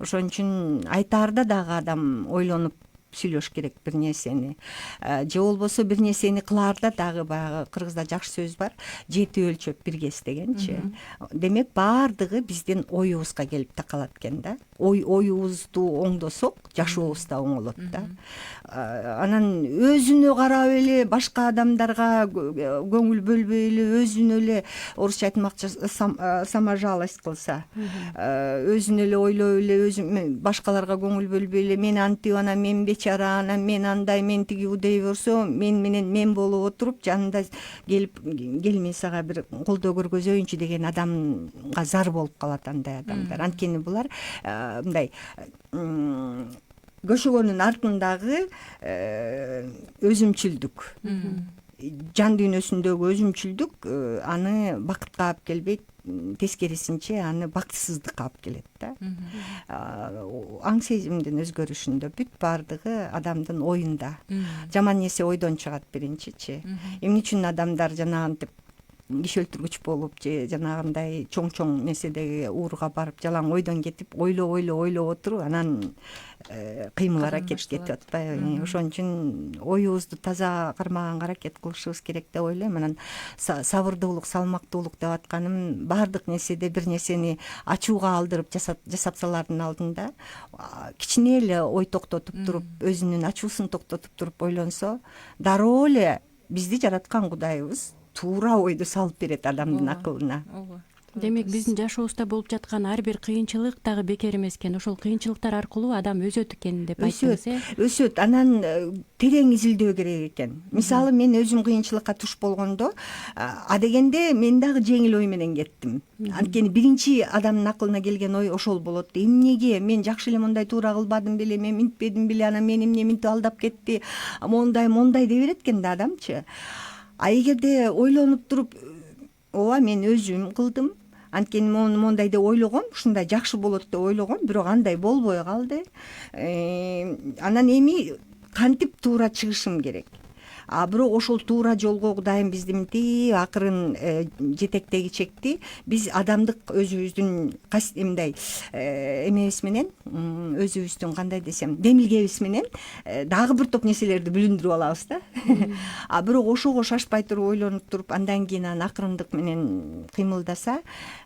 Ошон үчүн айтаарда дагы адам ойлонуп сүйлөш керек бир нерсени. Же болбосо бир нерсени кылаарда дагы баягы кыргызда жакшы сөз бар, 7 өлчөп 1 кес дегенчи. Демек баардыгы биздин оюбузга келип такалат экен да. оюбузду оңдосок жашообуз да оңолот да. Анан өзүнө карап эле башка адамдарга көңүл бөлбөй эле өзүнө эле орусча айтмакчы саможалость кылса, өзүнө эле ойлоп эле өзү башкаларга көңүл бөлбөй эле мен антип анан мен бечара анан мен андай мен тиги дей берсө мен менен мен болуп отуруп жанында келип кел мен сага бир колдоо көргөзөйүнчү деген адамга зар болуп калат андай адамдар. Анткени булар мындай көшөгөнүн артындагы өзүмчүлдүк, жан дүйнөсүндөгү өзүмчүлдүк аны бакытка алып келбейт, тескерисинче аны бактысыздыкка алып келет да. Аң сезимдин өзгөрүшүндө бүт баардыгы адамдын оюнда. Жаман нерсе ойдон чыгат биринчичи. Эмне үчүн адамдар жанагынтип киши өлтүргүч болуп же жанагындай чоң нерседеги ууруга барып жалаң ойдон кетип ойлоп отуруп анан кыймыл аракет кетип атпайбы. Ошон үчүн оюбузду таза кармаганга аракет кылышыбыз керек деп ойлойм. Анан сабырдуулук, салмактуулук деп атканым баардык нерседе бир нерсени ачууга алдырып жасапсалардын алдында кичине эле ой токтотуп туруп, өзүнүн ачуусун токтотуп туруп ойлонсо, дароо эле бизди жараткан Кудайыбыз туура ойду салып берет адамдын акылына. Демек биздин жашообузда болуп жаткан ар бир кыйынчылык дагы бекер эмес экен. Ошол кыйынчылыктар аркылуу адам өсөт экен деп айттыңыз, Өсөт. Анан терең изилдөө керек экен. Мисалы мен өзүм кыйынчылыкка туш болгондо, адегенде мен дагы жеңил ой менен кеттим. Анткени биринчи адамдын акылына келген ой ошол болот. Эмнеге мен жакшы эле мондай туура кылбадым беле, мен минтпедим беле, анан мени эмне минтип алдап кетти, мондай дей берет экен да адамчы. А эгерде ойлонуп туруп, ооба мен өзүм кылдым, анткени мондай деп ойлогом, ушундай жакшы болот деп ойлогом, бирок андай болбой калды. Анан эми кантип туура чыгышым керек? Бирок ошол туура жолго Кудайым бизди мынтип акырын жетектеги чекти. Биз адамдык өзүбүздүн мындай эмебиз менен, өзүбүздүн кандай десем, демилгебиз менен дагы бир топ нерселерди бүлүндүрүп алабыз да. Бирок ошого шашпай туруп, ойлонуп туруп, андан кийин анан акырындык менен кыймылдаса,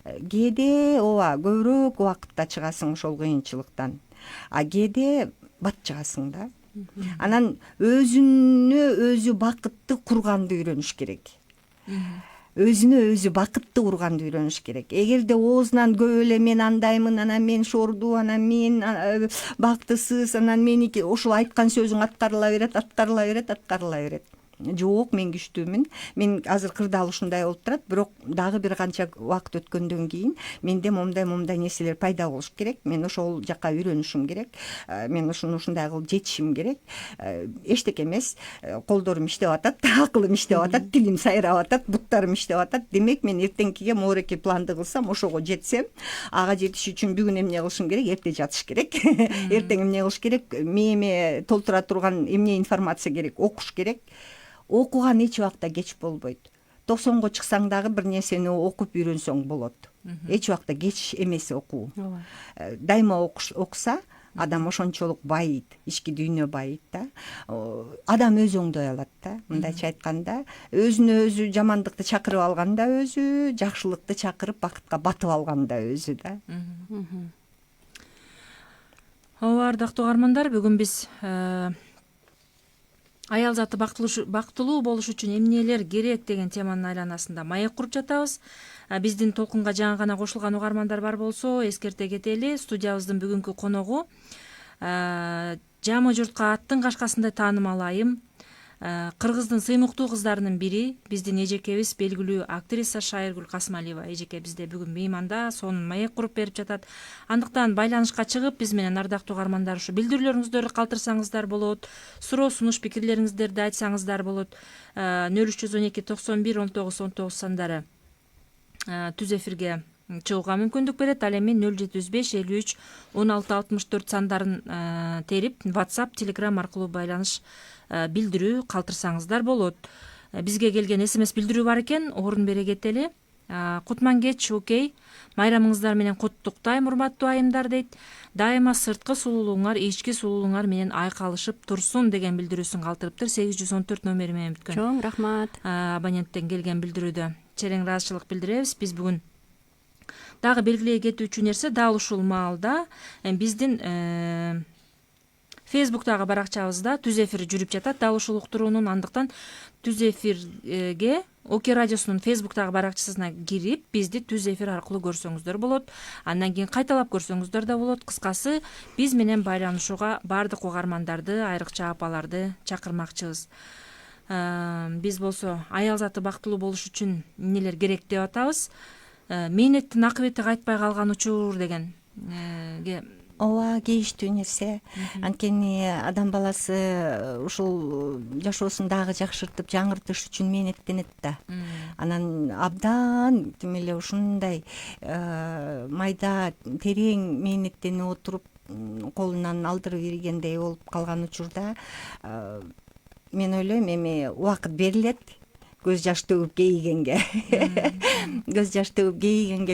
кээде ооба көбүрөөк убакытта чыгасың ошол кыйынчылыктан. Кээде бат чыгасың да. Анан өзүнө өзү бакытты курганды үйрөнүш керек. Өзүнө өзү бакытты курганды үйрөнүш керек. Эгерде оозунан көп эле мен андаймын, анан мен шорду, анан мен бактысыз, анан меники ошол айткан сөзүң аткарыла берет. Жок, мен күчтүүмүн. Мен азыр кырдаал ушундай болуп турат, бирок дагы бир канча убакыт өткөндөн кийин менде момундай нерселер пайда болуш керек. Мен ошол жакка үйрөнүшүм керек. Мен ушундай кылып жетишим керек. Эчтеке эмес, колдорум иштеп атат, акылым иштеп атат, тилим сайрап атат, буттарым иштеп атат. Демек мен эртеңкиге моореке планды кылсам, ошого жетсем, ага жетиш үчүн бүгүн эмне кылышым керек, эрте жатыш керек. Эртең эмне кылыш керек, мээме толтура турган эмне информация керек, окуш керек. Окуган эч убакта кеч болбойт. 90го чыксаң дагы бир нерсени окуп үйрөнсөң болот. Эч убакта кеч эмес окуу. Дайыма окуса, адам ошончолук байыйт, ички дүйнө байыйт да. Адам өзү оңдой алат да. Мындайча айтканда, өзүнө өзү жамандыкты чакырып алганда өзү, жакшылыкты чакырып бакытка батып алганда өзү да. Ардактуу угармандар, бүгүн биз аял заты бактылуу болуш үчүн эмнелер керек деген теманын айланасында маек куруп жатабыз. Биздин толкунга жаңы гана кошулган угармандар бар болсо, эскерте кетели. Студиябыздын бүгүнкү коногу жамы журтка аттын кашкасындай таанымал айым, Кыргыздын сыймыктуу кыздарынын бири, биздин эжекебиз, белгилүү актриса Шайыргүл Касымалиева эжеке бизде бүгүн мейманда, сонун маек куруп берип жатат. Андыктан байланышка чыгып, биз менен ардактуу угармандар ушу билдирүүлөрүңүздөрдү калтырсаңыздар болот, суроо сунуш пикирлериңиздерди айтсаңыздар болот. 0312 91 19 19 сандары түз эфирге чыгууга мүмкүндүк берет. Ал эми 075 53 16 64 сандарын терип, WhatsApp, Telegram аркылуу байланыш билдирүү калтырсаңыздар болот. Бизге келген SMS билдирүү бар экен, орун бере кетели. Кутман кеч, окей. Майрамыңыздар менен куттуктайм, урматтуу айымдар дейт. Дайыма сырткы сулуулуңар, ички сулуулуңар менен айкалышып турсун деген билдирүүсүн калтырыптыр. 814 номери менен бүткөн. Чоң рахмат. Абоненттен келген билдирүүдө черең ыраазычылык билдиребиз. Биз бүгүн дагы белгилей кетүүчү нерсе дал ушул маалда биздин Фейсбуктагы баракчабызда түз эфир жүрүп жатат, дал ушул уктуруунун. Андыктан түз эфирге Оке радиосунун Фейсбуктагы баракчасына кирип, бизди түз эфир аркылуу көрсөңүздөр болот. Андан кийин кайталап көрсөңүздөр да болот. Кыскасы, биз менен байланышууга баардык угармандарды, айрыкча апаларды чакырмакчыбыз. Биз болсо аял заты бактылуу болуш үчүн эмнелер керек деп атабыз. Мээнеттин акыбети кайтпай калган учур деген ооба, кейиштүү нерсе. Анткени адам баласы ушул жашоосун дагы жакшыртып, жаңыртыш үчүн мээнеттенет да. Анан абдан тим эле ушундай майда терең мээнеттенип отуруп, колунан алдырып ийгендей болуп калган учурда мен ойлойм, эми убакыт берилет. Көз жаш төгүп кейигенге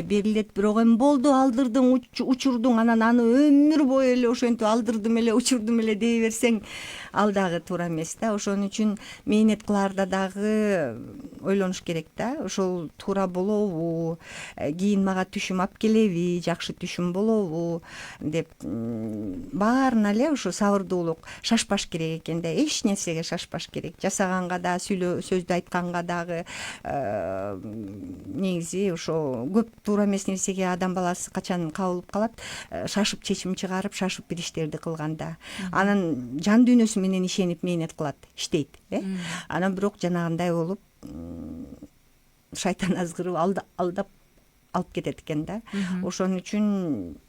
берилет. Бирок эми болду, алдырдың, учурдуң, анан аны өмүр бою эле ошентип алдырдым эле, учурдум эле дей берсең, ал дагы туура эмес да. Ошон үчүн мээнет кылаарда дагы ойлонуш керек да. Ошол туура болобу, кийин мага түшүм алып келеби, жакшы түшүм болобу деп баарына эле ушу сабырдуулук, шашпаш керек экен да. Эч нерсеге шашпаш керек. Жасаганга да, сөздү айтканга дагы негизи ошо көп туура эмес нерсеге адам баласы качан кабылып калат, шашып чечим чыгарып, шашып бир иштерди кылганда. Анан жан дүйнөсү менен ишенип мээнет кылат, иштейт. Анан бирок жанагындай болуп шайтан азгырып алдап алып кетет экен да. Ошон үчүн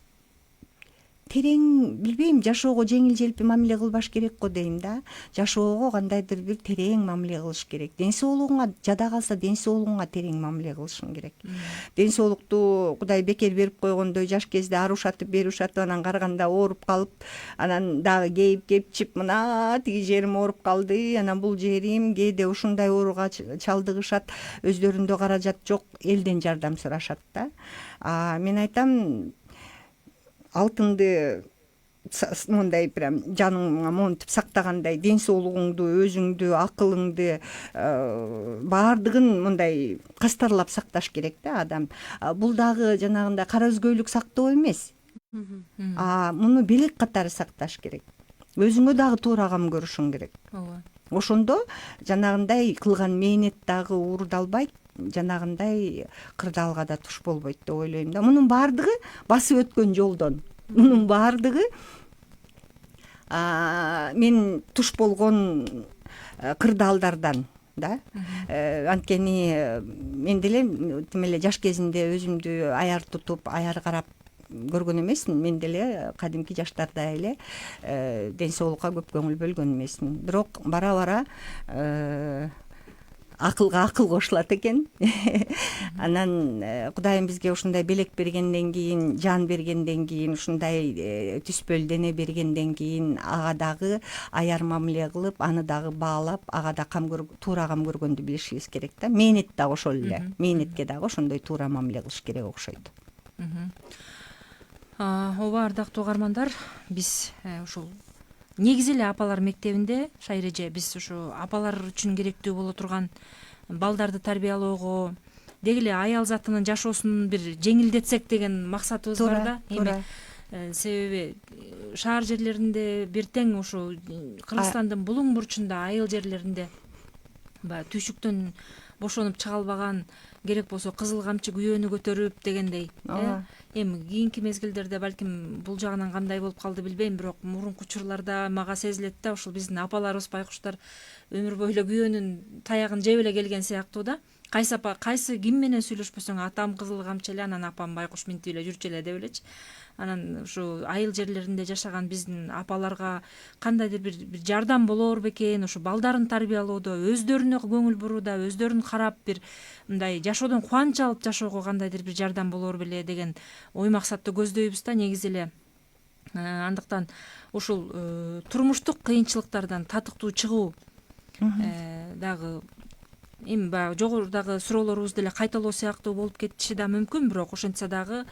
терең, билбейм, жашоого жеңил желпи мамиле кылбаш керек го дейм да. Жашоого кандайдыр бир терең мамиле кылыш керек. Ден соолугуңа жада калса, ден соолугуңа терең мамиле кылышың керек. Ден соолукту Кудай бекер берип койгондой, жаш кезде арушатып, берушатып, анан карганда ооруп калып, анан дагы кейип кепчип, мына тиги жерим ооруп калды, анан бул жерим, кээде ушундай ооруга чалдыгышат, өздөрүндө каражат жок, элден жардам сурашат да. Мен айтам, алтынды мындай прям жаныңа монтип сактагандай, ден соолугуңду, өзүңдү, акылыңды баардыгын мындай кастарлап сакташ керек да адам. Бул дагы жанагындай кара өзгөйлүк сактоо эмес. Муну белек катары сакташ керек. Өзүңө дагы туура кам көрүшүң керек. Ошондо жанагындай кылган мээнет дагы уурдалбайт, жанагындай кырдаалга да туш болбойт деп ойлойм да. Мунун баардыгы басып өткөн жолдон. Мунун баардыгы мен туш болгон кырдаалдардан да. Анткени мен деле тим эле жаш кезимде өзүмдү аяр тутуп, аяр карап көргөн эмесмин. Мен деле кадимки жаштарда эле ден соолукка көп көңүл бөлгөн эмесмин. Бирок бара-бара акылга акыл кошулат экен. Анан Кудайым бизге ушундай белек бергенден кийин, жан бергенден кийин, ушундай түспөл дене бергенден кийин ага дагы аяр мамиле кылып, аны дагы баалап, ага да туура кам көргөндү билишибиз керек да. Мээнет дагы ошол эле. Мээнетке дагы ошондой туура мамиле кылыш керек окшойт. Ооба, ардактуу угармандар, биз ушул негизи эле апалар мектебинде, Шайреже, биз ушу апалар үчүн керектүү боло турган балдарды тарбиялоого, деги эле аял затынын жашоосун бир жеңилдетсек деген максатыбыз бар да. Туура. Себеби шаар жерлеринде бир тең ушу Кыргызстандын булуң бурчунда, айыл жерлеринде баягы түйшүктөн бошонуп чыга албаган, керек болсо кызыл камчы күйөөнү көтөрүп дегендей. Эми кийинки мезгилдерде балким бул жагынан кандай болуп калды билбейм, бирок мурунку учурларда мага сезилет да, ушул биздин апаларыбыз, байкуштар өмүр бою эле күйөөнүн таягын жеп эле келген сыяктуу да. Кайсы апа, кайсы ким менен сүйлөшпөсөң, атам кызыл камчы эле, анан апам байкуш минтип эле жүрчү эле деп элечи. Анан ушу айыл жерлеринде жашаган биздин апаларга кандайдыр бир жардам болоор бекен, ушу балдарын тарбиялоодо, өздөрүнө көңүл бурууда, өздөрүн карап бир мындай жашоодон кубанч алып жашоого кандайдыр бир жардам болоор беле деген ой максатты көздөйбүз да негизи эле. Андыктан ушул турмуштук кыйынчылыктардан татыктуу чыгуу дагы эми баягы жогорудагы суроолорубуз деле кайталоо сыяктуу болуп кетиши да мүмкүн, бирок ошентсе дагы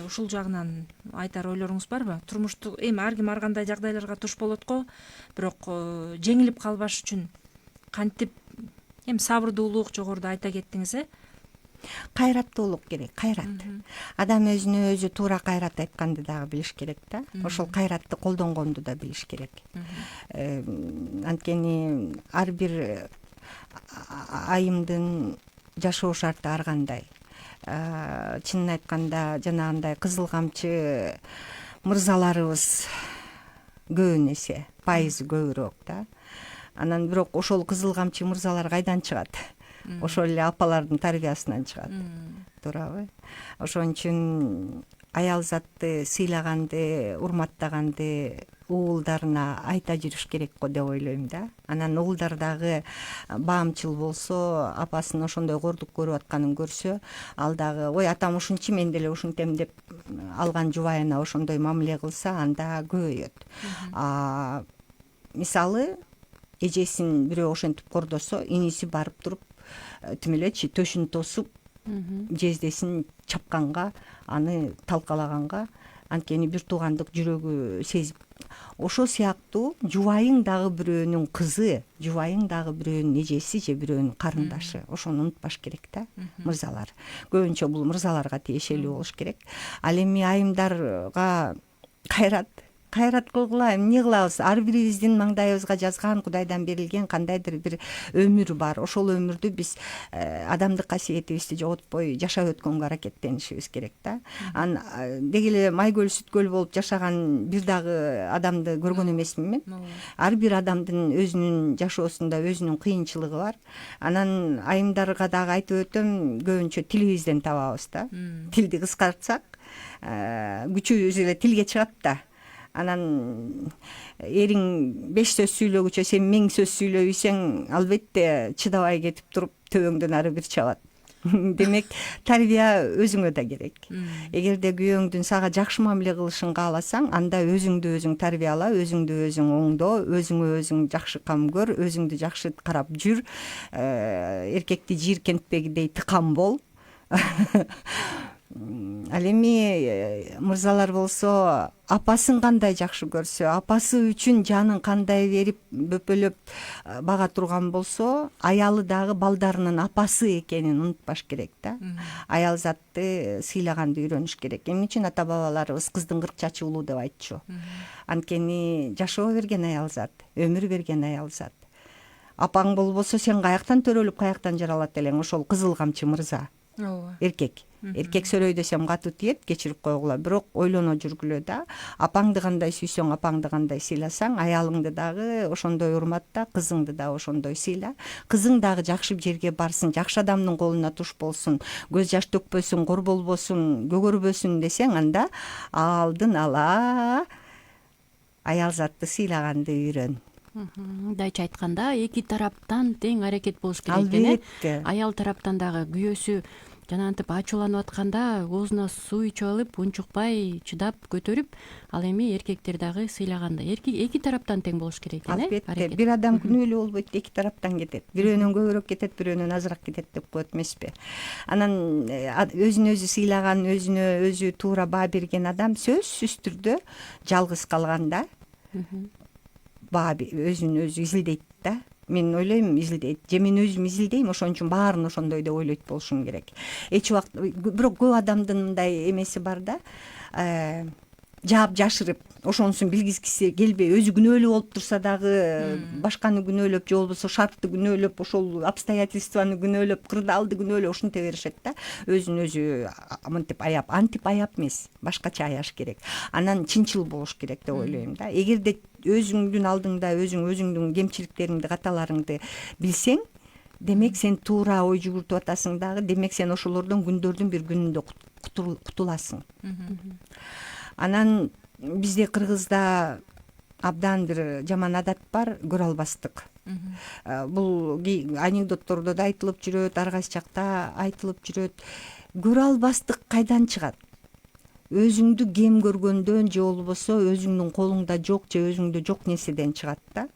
ушул жагынан айтар ойлоруңуз барбы? Турмуштук эми ар ким ар кандай жагдайларга туш болот го, бирок жеңилип калбаш үчүн кантип, эми сабырдуулук жогоруда айта кеттиңиз, кайраттуулук керек, кайрат. Адам өзүнө өзү туура кайрат айтканды дагы билиш керек да. Ошол кайратты колдонгонду да билиш керек. Анткени ар бир айымдын жашоо шарты ар кандай. Чынын айтканда жанагындай кызыл камчы мырзаларыбыз көбүн эсе, пайызы көбүрөөк да. Анан бирок ошол кызыл камчы мырзалар кайдан чыгат? Ошол эле апалардын тарбиясынан чыгат. Туурабы? Ошон үчүн аял затты сыйлаганды, урматтаганды уулдарына айта жүрүш керек го деп ойлойм да. Анан уулдар дагы баамчыл болсо, апасын ошондой кордук көрүп атканын көрсө, ал дагы ой атам ушунчу, мен деле ушинтем деп алган жубайына ошондой мамиле кылса, анда көбөйөт. Мисалы, эжесин бирөө ошентип кордосо, иниси барып туруп тим элечи төшүн тосуп, жездесин чапканга, аны талкалаганга, анткени бир туугандык жүрөгү сезип, ошо сыяктуу жубайың дагы бирөөнүн кызы, жубайың дагы бирөөнүн эжеси же бирөөнүн карындашы. Ошону унутпаш керек да, мырзалар. Көбүнчө бул мырзаларга тиешелүү болуш керек. Ал эми айымдарга кайрат кылгыла, эмне кылабыз? Ар бирибиздин маңдайыбызга жазган, Кудайдан берилген кандайдыр бир өмүр бар. Ошол өмүрдү биз адамдык касиетибизди жоготпой жашап өткөнгө аракеттенишибиз керек да. Деги эле майкөл сүткөл болуп жашаган бир дагы адамды көргөн эмесмин мен. Ар бир адамдын өзүнүн жашоосунда өзүнүн кыйынчылыгы бар. Анан айымдарга дагы айтып өтөм, көбүнчө тилибизден табабыз да. Тилди кыскартсак, күчүбүз эле тилге чыгат да. Анан эриң 5 сөз сүйлөгүчө сен 1000 сөз сүйлөбүйсөң, албетте чыдабай кетип туруп төбөңдөн ары бир чабат. Демек, тарбия өзүңө да керек. Эгерде күйөөңдүн сага жакшы мамиле кылышын кааласаң, анда өзүңдү өзүң тарбияла, өзүңдү өзүң оңдо, өзүңө өзүң жакшы кам көр, өзүңдү жакшы карап жүр. Эркекти жийиркентпегидей тыкан бол. Ал эми мырзалар болсо, апасын кандай жакшы көрсө, апасы үчүн жанын кандай берип бөпөлөп бага турган болсо, аялы дагы балдарынын апасы экенин унутпаш керек да. Аял затты сыйлаганды үйрөнүш керек. Эмне үчүн ата бабаларыбыз кыздын 40 чачы улуу деп айтчу? Анткени жашоо берген аял зат, өмүр берген аял зат. Апаң болбосо сен каяктан төрөлүп, каяктан жаралат элең? Ошол кызыл камчы мырза. Эркек сөрөй десем катуу тиет, кечирип койгула, бирок ойлоно жүргүлө да. Апаңды кандай сүйсөң, апаңды кандай сыйласаң, аялыңды дагы ошондой урматта, кызыңды да ошондой сыйла. Кызың дагы жакшы жерге барсын, жакшы адамдын колуна туш болсун, көз жаш төкпөсүн, кор болбосун, көгөрбөсүн десең, анда алдын ала аял затты сыйлаганды үйрөн. Мындайча айтканда, эки тараптан тең аракет болуш керек экен. Албетте. Аял тараптан дагы күйөөсү жанагынтип ачууланып атканда оозуна суу ичип алып, унчукпай чыдап көтөрүп, ал эми эркектер дагы сыйлаганда эки тараптан тең болуш керек экен. Албетте, бир адам күнөөлүү болбойт, эки тараптан кетет. Бирөөнөн көбүрөөк кетет, бирөөнөн азыраак кетет деп коет эмеспи? Анан өзүн өзү сыйлаган, өзүнө өзү туура баа берген адам сөзсүз түрдө жалгыз калганда баа өзүн өзү изилдейт да. Мен ойлойм, изилдейт. Же мен өзүм изилдейм, ошон үчүн баарын ошондой деп ойлойт болушум керек. Эч убакт, бирок көп адамдын мындай эмеси бар да. Жаап жашырып, ошонусун билгизгиси келбей, өзү күнөөлүү болуп турса дагы башканы күнөөлөп, же болбосо шартты күнөөлөп, ошол обстоятельствону күнөөлөп, кырдаалды күнөөлөп ушинте беришет да. Өзүн өзү мынтип аяп, антип аяп эмес, башкача аяш керек. Анан чынчыл болуш керек деп ойлойм да. Эгерде өзүңдүн алдыңда өзүңдүн кемчиликтериңди, каталарыңды билсең, демек сен туура ой жүгүртүп атасың дагы, демек сен ошолордон күндөрдүн бир күнүндө кутуласың. Анан бизде Кыргызда абдан бир жаман адат бар, көрө албастык. Бул анекдоттордо да айтылып жүрөт, ар кайсы жакта айтылып жүрөт. Көрө албастык кайдан чыгат? Өзүңдү кем көргөндөн же болбосо өзүңдүн колуңда жок же өзүңдө жок нерседен чыгат да.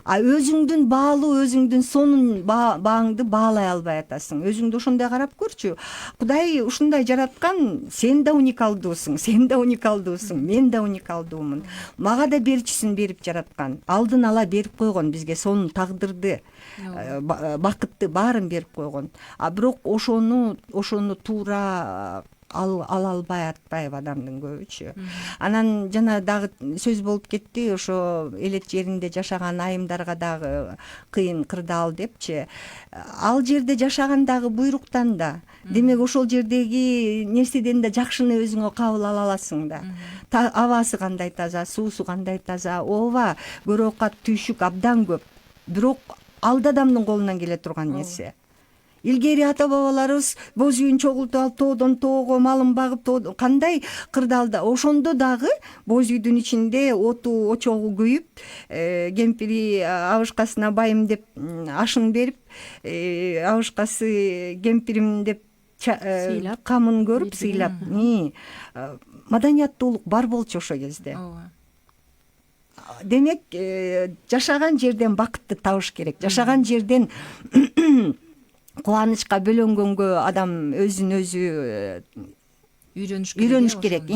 А өзүңдүн баалуу, өзүңдүн сонун бааңды баалай албай атасың. Өзүңдү ошондой карап көрчү. Кудай ушундай жараткан, сен да уникалдуусуң, мен да уникалдуумун. Мага да берчүсүн берип жараткан. Алдын ала берип койгон бизге сонун тагдырды, бакытты баарын берип койгон. А бирок ошону туура ала албай атпайбы адамдын көбүчө. Анан жана дагы сөз болуп кетти, ошо элет жеринде жашаган айымдарга дагы кыйын кырдаал депчи. Ал жерде жашаган дагы буйруктан да. Демек ошол жердеги нерседен да жакшыны өзүңө кабыл ала аласың да. Абасы кандай таза, суусу кандай таза, ооба, көрө оокат, түйшүк абдан көп. Бирок ал да адамдын колунан келе турган нерсе. Илгери ата бабаларыбыз боз үйүн чогултуп алып, тоодон тоого малын багып, кандай кырдаалда, ошондо дагы боз үйдүн ичинде оту очогу күйүп, кемпири абышкасына байым деп ашын берип, абышкасы кемпирим деп камын көрүп сыйлап. Маданияттуулук бар болчу ошол кезде. Демек, жашаган жерден бакытты табыш керек. Жашаган жерден кубанычка бөлөнгөнгө адам өзүн өзү үйрөнүш керек.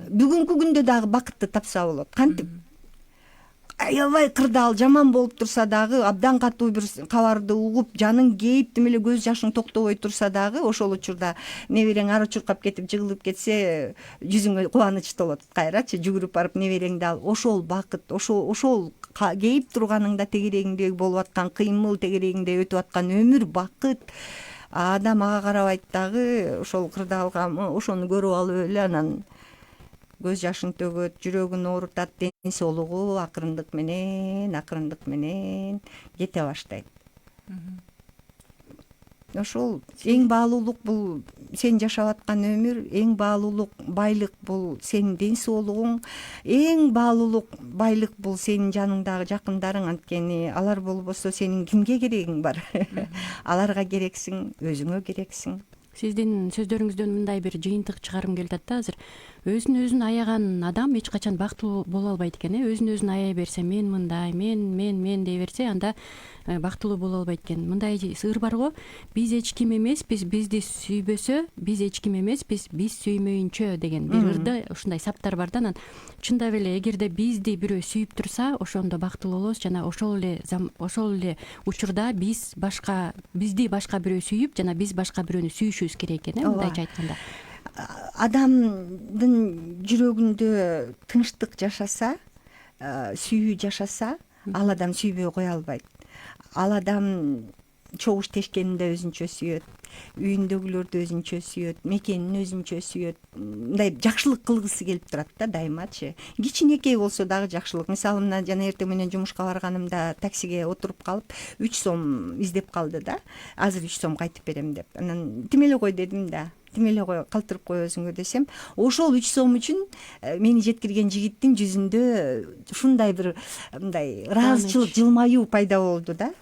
Бүгүнкү күндө дагы бакытты тапса болот. Кантип аябай кырдаал жаман болуп турса дагы, абдан катуу бир кабарды угуп, жаның кейип, тим эле көз жашың токтобой турса дагы, ошол учурда неберең ары чуркап кетип жыгылып кетсе, жүзүңө кубаныч толот кайрачы, жүгүрүп барып небереңди ал. Ошол бакыт, ошол кейип турганыңда тегерегиңде болуп аткан кыймыл, тегерегиңде өтүп аткан өмүр бакыт. Адам ага карабайт дагы, ошол кырдаалга ошону көрүп алып эле анан көз жашын төгөт, жүрөгүн оорутат, ден соолугу акырындык менен кете баштайт. Ошол эң баалуулук бул сен жашап аткан өмүр, эң баалуулук байлык бул сенин ден соолугуң, эң баалуулук байлык бул сенин жаныңдагы жакындарың. Анткени алар болбосо сенин кимге керегиң бар? Аларга керексиң, өзүңө керексиң. Сиздин сөздөрүңүздөн мындай бир жыйынтык чыгарым келип атат да азыр. Өзүн аяган адам эч качан бактылуу боло албайт экен. Өзүн аяй берсе, мен мындай, мен дей берсе, анда бактылуу боло албайт экен. Мындай ыр бар го, биз эч ким эмеспиз, бизди сүйбөсө, биз эч ким эмеспиз, биз сүймөйүнчө деген бир ырда ушундай саптар бар да. Анан чындап эле эгерде бизди бирөө сүйүп турса, ошондо бактылуу болобуз. Жана ошол эле учурда бизди башка бирөө сүйүп, жана биз башка бирөөнү сүйүшүбүз керек экен, мындайча айтканда. Адамдын жүрөгүндө тынчтык жашаса, сүйүү жашаса, ал адам сүйбөй кое албайт. Ал адам чогуш тешкенинде өзүнчө сүйөт, үйүндөгүлөрдү өзүнчө сүйөт, мекенин өзүнчө сүйөт. Мындай жакшылык кылгысы келип турат да дайымачы. Кичинекей болсо дагы жакшылык. Мисалы, мына жана эртең менен жумушка барганымда таксиге отуруп калып, 3 сом издеп калды да. Азыр 3 сом кайтып берем деп. Анан тим эле кой дедим да. Тим эле кой, калтырып кой өзүңө десем, ошол 3 сом үчүн мени жеткирген жигиттин жүзүндө ушундай бир мындай ыраазычылык, жылмаюу пайда болду да.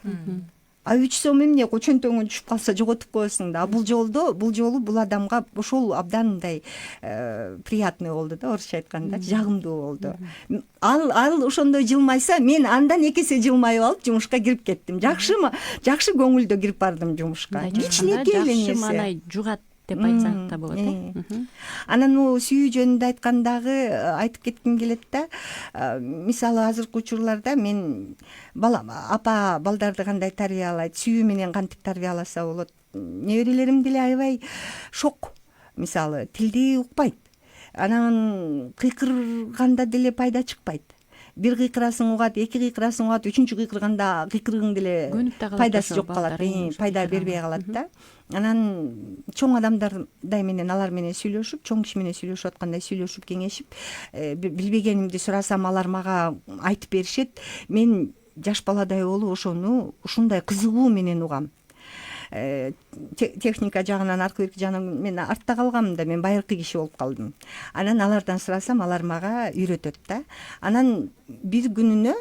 А 3 сом эмне, чөнтөгүң түшүп калса жоготуп коесуң да. Бул жолу бул адамга ошол абдан мындай приятный болду да, орусча айтканда, жагымдуу болду. Ал ошондой жылмайса, мен андан 2 эсе жылмайып алып жумушка кирип кеттим. Жакшы көңүлдө кирип бардым жумушка. Кичинекей эле нерсе. Жакшы маанай жугат деп айтсак да болот. Анан сүйүү жөнүндө айткандагы айтып кетким келет да. Мисалы, азыркы учурларда мен апа балдарды кандай тарбиялайт, сүйүү менен кантип тарбияласа болот. Неберелерим деле аябай шок. Мисалы, тилди укпайт. Анан кыйкырганда деле пайда чыкпайт. Бир кыйкырасың угат, 2 кыйкырасың угат, 3-чү кыйкырганда кыйкырыгың деле пайдасы жок калат, пайда бербей калат да. Анан чоң адамдардай менен алар менен сүйлөшүп, чоң киши менен сүйлөшүп аткандай сүйлөшүп, кеңешип, билбегенимди сурасам алар мага айтып беришет. Мен жаш баладай болуп ошону ушундай кызыгуу менен угам. Техника жагынан, аркы берки жагынан мен артта калгам да, мен байыркы киши болуп калдым. Анан алардан сурасам, алар мага үйрөтөт да. Анан бир күнүнө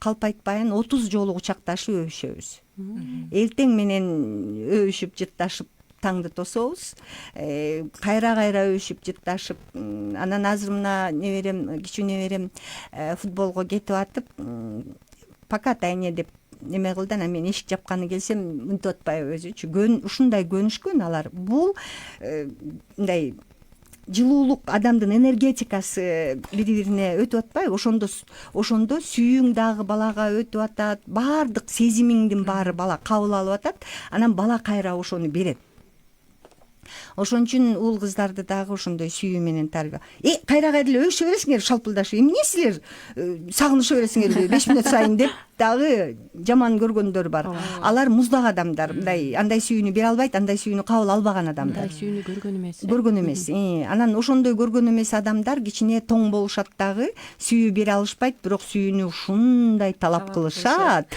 калп айтпайын 30 жолу кучакташып өбүшөбүз. Эртең менен өбүшүп, жытташып таңды тособуз. Кайра өбүшүп, жытташып. Анан азыр мына неберем, кичүү неберем футболго кетип атып, пока тайне деп эме кылды, анан мен эшик жапканы келсем мынтип атпайбы өзүчү ушундай көнүшкөн алар. Бул мындай жылуулук, адамдын энергетикасы бири бирине өтүп атпайбы, ошондо сүйүүң дагы балага өтүп атат, баардык сезимиңдин баары бала кабыл алып атат, анан бала кайра ошону берет. Ошон үчүн уул кыздарды дагы ошондой сүйүү менен тарбия. Кайра эле өшө бересиңер, шалпылдашып, эмне силер сагынышо бересиңерби 5 мүнөт сайын деп дагы жаман көргөндөр бар. Алар муздак адамдар, мындай андай сүйүүнү бере албайт, андай сүйүүнү кабыл албаган адамдар. Андай сүйүүнү Көргөн эмес. Анан ошондой көргөн эмес адамдар кичине тоң болушат дагы, сүйүү бере алышпайт, бирок сүйүүнү ушундай талап кылышат.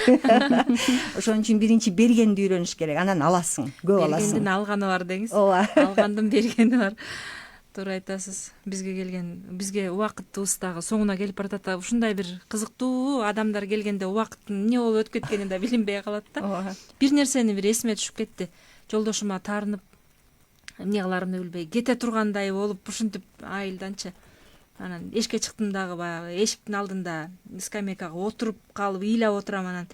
Ошон үчүн биринчи бергенди үйрөнүш керек, анан аласың, көп аласың. Бергендин алганы бар деңиз. Ооба. Алгандын бергени бар. Туура айтасыз. Бизге убакытыбыз дагы соңуна келип баратат. Ушундай бир кызыктуу адамдар келгенде убакыттын эмне болуп өтүп кеткени да билинбей калат да. Бир нерсени бир эсиме түшүп кетти. Жолдошума таарынып эмне кыларымды билбей кете тургандай болуп ушинтип айылданчы. Анан эшикке чыктым дагы, баягы эшиктин алдында скамейкага отуруп калып ыйлап отурам. Анан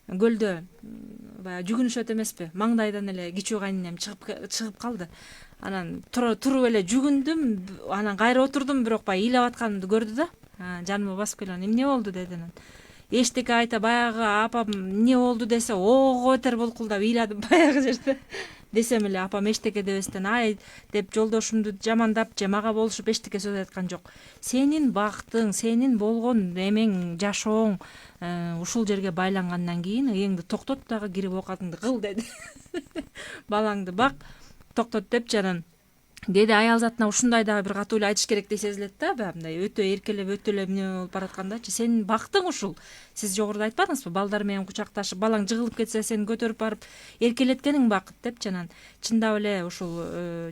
көлдө баягы жүгүнүшөт эмеспи, маңдайдан эле кичүү кайненем чыгып калды. Анан туруп эле жүгүндүм, анан кайра отурдум, бирок баягы ыйлап атканымды көрдү да. Жаныма басып келип, эмне болду деди. Анан эчтеке айта, баягы апам эмне болду десе, ого бетер булкулдап ыйладым баягы жерде. Десем эле апам эчтеке дебестен ай деп жолдошумду жамандап же мага болушуп эчтеке сөз айткан жок. Сенин бактың, сенин болгон эмең, жашооң ушул жерге байлангандан кийин ыйыңды токтот дагы кирип оокатыңды кыл деди. Балаңды бак, токтот деп жанан кээде аял затына ушундай дагы бир катуу эле айтыш керек деп сезилет да, мындай өтө эркелеп, өтө эле эмне болуп бараткандачы, сенин бактың ушул. Сиз жогоруда айтпадыңызбы, балдар менен кучакташып, балаң жыгылып кетсе сени көтөрүп барып эркелеткениң бакыт деп жанан. Чындап эле ушул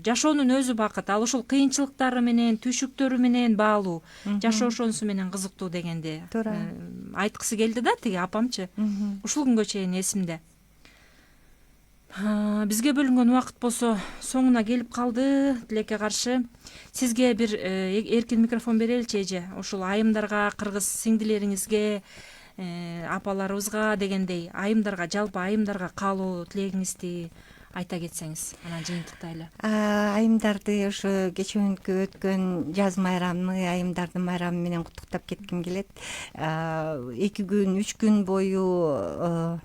жашоонун өзү бакыт, ал ушул кыйынчылыктары менен, түйшүктөрү менен баалуу, жашоошонусу менен кызыктуу дегенди айткысы келди да тиги апамчы. Ушул күнгө чейин эсимде. Бизге бөлүнгөн убакыт болсо соңуна келип калды. Тилекке каршы сизге бир эркин микрофон береличи эже. Ушул айымдарга, кыргыз сиңдилериңизге, апаларыбызга дегендей, айымдарга, жалпы айымдарга каалоо тилегиңизди айта кетсеңиз, анан жыйынтыктайлы. Айымдарды ошо кечүүнкү өткөн жаз майрамы, айымдардын майрамы менен куттуктап кетким келет. 2 күн, 3 күн бою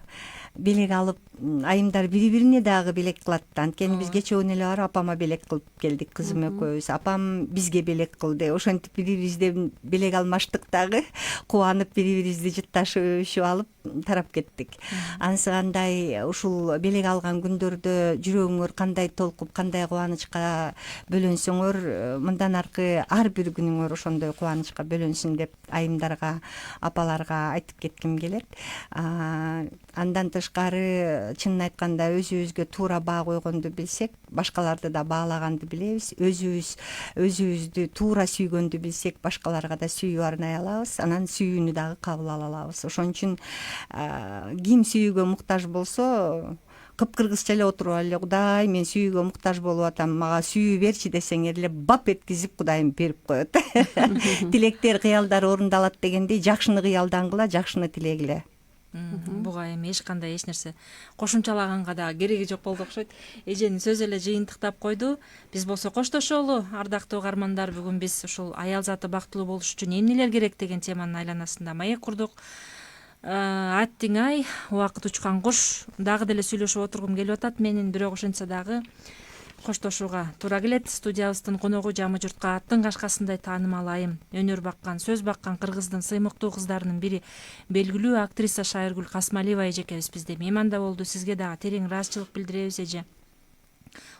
белек алып, айымдар бири-бирине дагы белек кылат. Анткени биз кечөөнү эле барып апама белек кылып келдик, кызым экөөбүз. Апам бизге белек кылды. Ошентип бири-бирибизден белек алмаштык дагы, кубанып бири-бирибизди жытташып, өбүшүп алып тарап кеттик. Ансыгандай ушул белек алган күндөрдө жүрөгүңөр кандай толкуп, кандай кубанычка бөлөнсөңөр, мындан аркы ар бир күнүңөр ошондой кубанычка бөлөнсүн деп айымдарга, апаларга айтып кетким келет. Андан тышкары, чынын айтканда, өзүбүзгө туура баа койгонду билсек, башкаларды да баалаганды билебиз. Өзүбүздү туура сүйгөндү билсек, башкаларга да сүйүү арнай алабыз, анан сүйүүнү дагы кабыл ала алабыз. Ошон үчүн ким сүйүүгө муктаж болсо, кыпкыргызча эле отуруп алып эле, Кудай, мен сүйүүгө муктаж болуп атам, мага сүйүү берчи десеңер эле бап эткизип Кудайым берип коет. Тилектер, кыялдар орундалат дегендей, жакшыны кыялдангыла, жакшыны тилегиле. Буга эми эч кандай эч нерсе кошумчалаганга да кереги жок болду окшойт. Эженин сөзү эле жыйынтыктап койду. Биз болсо коштошолу, ардактуу угармандар. Бүгүн биз ушул аял заты бактылуу болуш үчүн эмнелер керек деген теманын айланасында маек курдук. Аттиң ай, убакыт учкан куш. Дагы деле сүйлөшүп отургум келип атат менин, бирок ошентсе дагы коштошууга туура келет. Студиябыздын коногу жамы журтка аттын кашкасындай таанымал айым, өнөр баккан, сөз баккан кыргыздын сыймыктуу кыздарынын бири, белгилүү актриса Шайыргүл Касмалиева эжекебиз бизде мейманда болду. Сизге дагы терең ыраазычылык билдиребиз эже.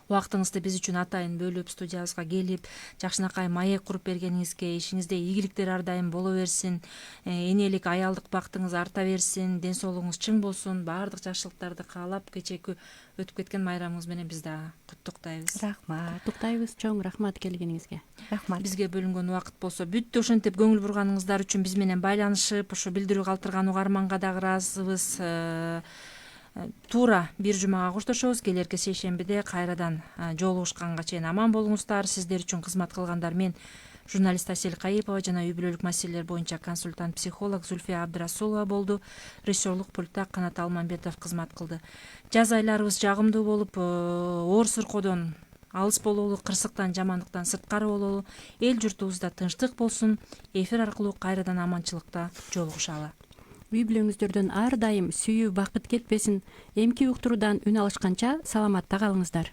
Убактыңызды биз үчүн атайын бөлүп, студиябызга келип, жакшынакай маек куруп бергениңизге, ишиңизде ийгиликтер ар дайым боло берсин, энелик, аялдык бактыңыз арта берсин, ден соолугуңуз чың болсун, баардык жакшылыктарды каалап, кечээки өтүп кеткен майрамыңыз менен биз дагы куттуктайбыз. Рахмат. Куттуктайбыз, чоң рахмат келгениңизге. Рахмат. Бизге бөлүнгөн убакыт болсо бүттү. Ошентип көңүл бурганыңыздар үчүн биз менен байланышып, ошо билдирүү калтырган угарманга дагы ыраазыбыз. Туура бир жумага коштошобуз. Келерки сейшембиде кайрадан жолугушканга чейин аман болуңуздар. Сиздер үчүн кызмат кылгандар мен Журналист Асель Кайыпова жана үй бүлөлүк маселелер боюнча консультант психолог Зульфия Абдрасулова болду. Режиссерлук пультта Канат Алмамбетов кызмат кылды. Жаз айларыбыз жагымдуу болуп, оор сыркоодон алыс бололу, кырсыктан, жамандыктан сырткары бололу. Эл журтубузда тынчтык болсун. Эфир аркылуу кайрадан аманчылыкта жолугушалы. Үй бүлөңүздөрдөн ар дайым сүйүү, бакыт кетпесин. Эмки уктуруудан үн алышканча саламатта калыңыздар.